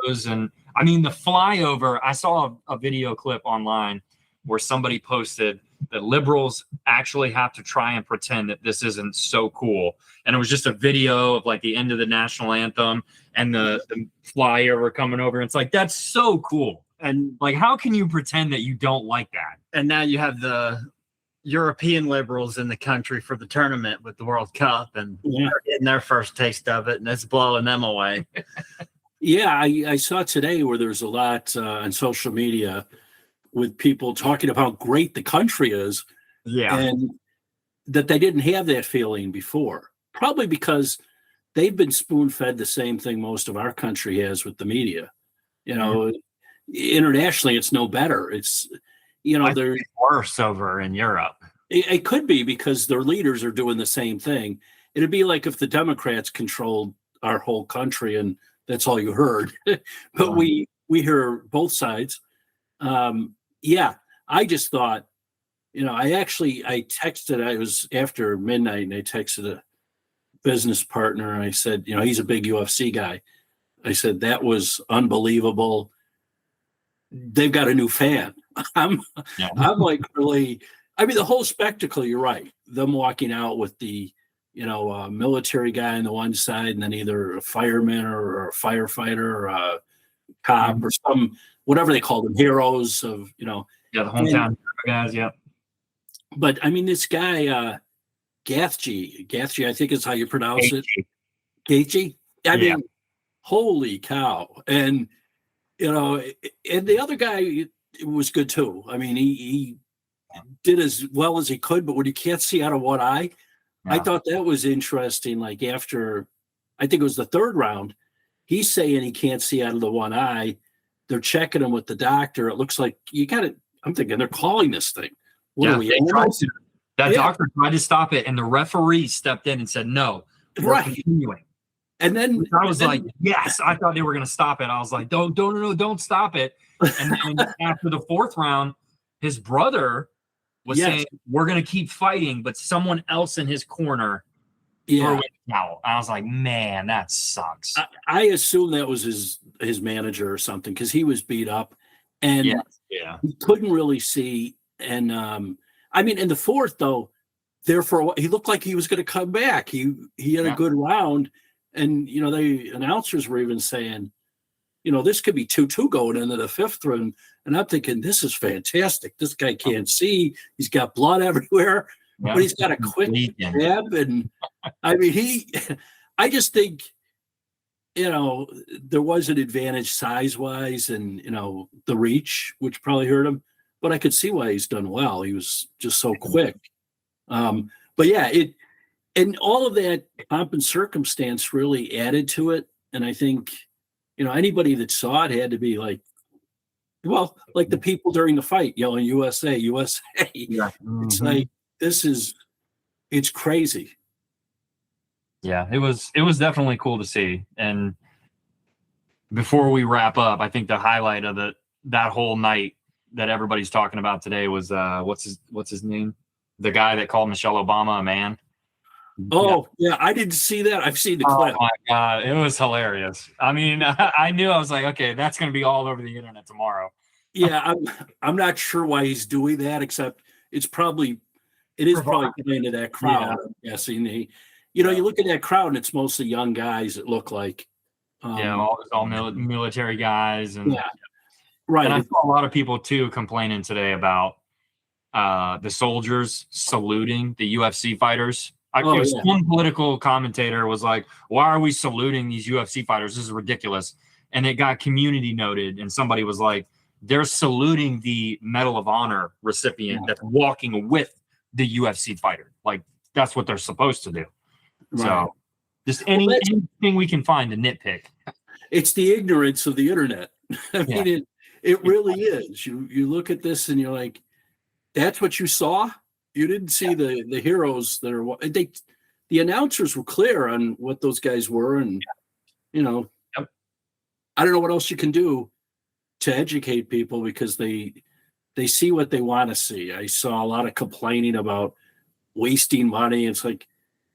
heroes. And I mean the flyover. I saw a video clip online where somebody posted that liberals actually have to try and pretend that this isn't so cool. And it was just a video of like the end of the national anthem and the flyover coming over. And it's like, that's so cool. And like, how can you pretend that you don't like that? And now you have the European liberals in the country for the tournament with the World Cup, and they're getting their first taste of it, and it's blowing them away. Yeah, I saw today where there's a lot on social media with people talking about how great the country is, and that they didn't have that feeling before. Probably because they've been spoon-fed the same thing most of our country has with the media. You know, internationally, it's no better. It's, you know, they're worse over in Europe. It could be because their leaders are doing the same thing. It'd be like if the Democrats controlled our whole country and that's all you heard. But we hear both sides. I just thought, you know, I texted, I was after midnight, and I texted a business partner, and I said, you know, he's a big UFC guy. I said, that was unbelievable. They've got a new fan. I'm like, really, I mean, the whole spectacle, you're right. Them walking out with the, you know, military guy on the one side, and then either a fireman or a firefighter or a cop or some, whatever they call them, heroes of, you know. Yeah, the hometown guys, yeah. But I mean, this guy, Gaethje, I think is how you pronounce it. Gaethje. I mean, holy cow! And you know, and the other guy was good too. I mean, he did as well as he could, but when you can't see out of one eye, I thought that was interesting. Like after, I think it was the third round, he's saying he can't see out of the one eye. They're checking him with the doctor. It looks like you got it. I'm thinking they're calling this thing. What are we? That doctor tried to stop it, and the referee stepped in and said, "No, we're continuing." And then I was like, "Yes!" I thought they were going to stop it. I was like, "Don't stop it!" And then after the fourth round, his brother was saying, "We're going to keep fighting," but someone else in his corner threw in the towel. I was like, "Man, that sucks." I assume that was his manager or something because he was beat up, and he couldn't really see. And I mean, in the fourth though, therefore he looked like he was going to come back. He had a good round, and you know the announcers were even saying, this could be 2-2 going into the fifth round. And I'm thinking, this is fantastic. This guy can't see. He's got blood everywhere, but he's got a quick jab. And I mean, I just think, there was an advantage size-wise and, the reach, which probably hurt him. But I could see why he's done well. He was just so quick. But yeah, and all of that pomp and circumstance really added to it. And I think, anybody that saw it had to be like the people during the fight yelling USA, USA. Yeah. It's like, it's crazy. Yeah, it was definitely cool to see. And before we wrap up, I think the highlight of that whole night that everybody's talking about today was what's his name? The guy that called Michelle Obama a man. Oh, yeah, I didn't see that. I've seen the clip. Oh my God, it was hilarious. I mean, I knew, I was like, okay, that's going to be all over the internet tomorrow. Yeah, I'm not sure why he's doing that, except it is probably playing to that crowd. I'm guessing you look at that crowd and it's mostly young guys that look like all military guys and right. And I saw a lot of people too complaining today about the soldiers saluting the UFC fighters. One political commentator was like, why are we saluting these UFC fighters? This is ridiculous. And it got community noted. And somebody was like, they're saluting the Medal of Honor recipient that's walking with the UFC fighter. Like, that's what they're supposed to do. Right. So just anything we can find to nitpick. It's the ignorance of the internet. I mean, it really is. You look at this and you're like, that's what you saw? You didn't see the heroes that are the announcers were clear on what those guys were, and I don't know what else you can do to educate people because they see what they want to see. I saw a lot of complaining about wasting money. It's like,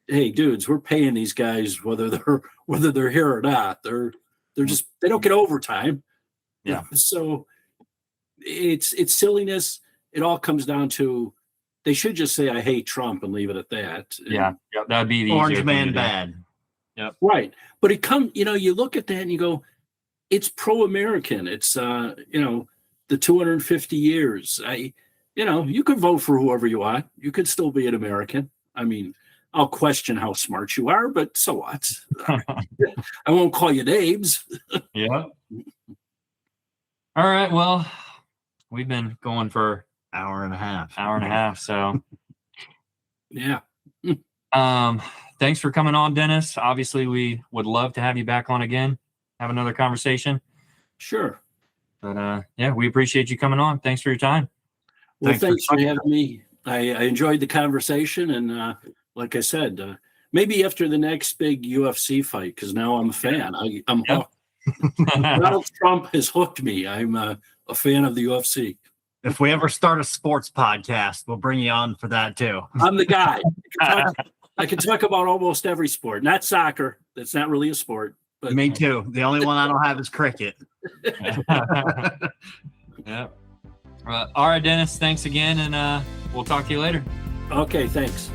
hey, dudes, we're paying these guys whether they're here or not. They're just they don't get overtime. Yeah. So it's silliness. It all comes down to they should just say I hate Trump and leave it at that. That'd be the orange man bad. Yep. Right. But it comes, you look at that and you go, it's pro-American. It's the 250 years. You could vote for whoever you want. You could still be an American. I mean, I'll question how smart you are, but so what? I won't call you names. Yeah. All right. Well, we've been going for hour and a half. So yeah. Thanks for coming on, Dennis. Obviously, we would love to have you back on again, have another conversation. Sure. But we appreciate you coming on. Thanks for your time. Well, thanks for having me. I enjoyed the conversation, and like I said, maybe after the next big UFC fight, because now I'm a fan. I'm hooked. Donald Trump has hooked me. I'm a fan of the UFC. If we ever start a sports podcast, we'll bring you on for that too. I'm the guy. I can talk about almost every sport. Not soccer. That's not really a sport. But me too. The only one I don't have is cricket. Yeah. All right, Dennis. Thanks again, and we'll talk to you later. Okay, thanks.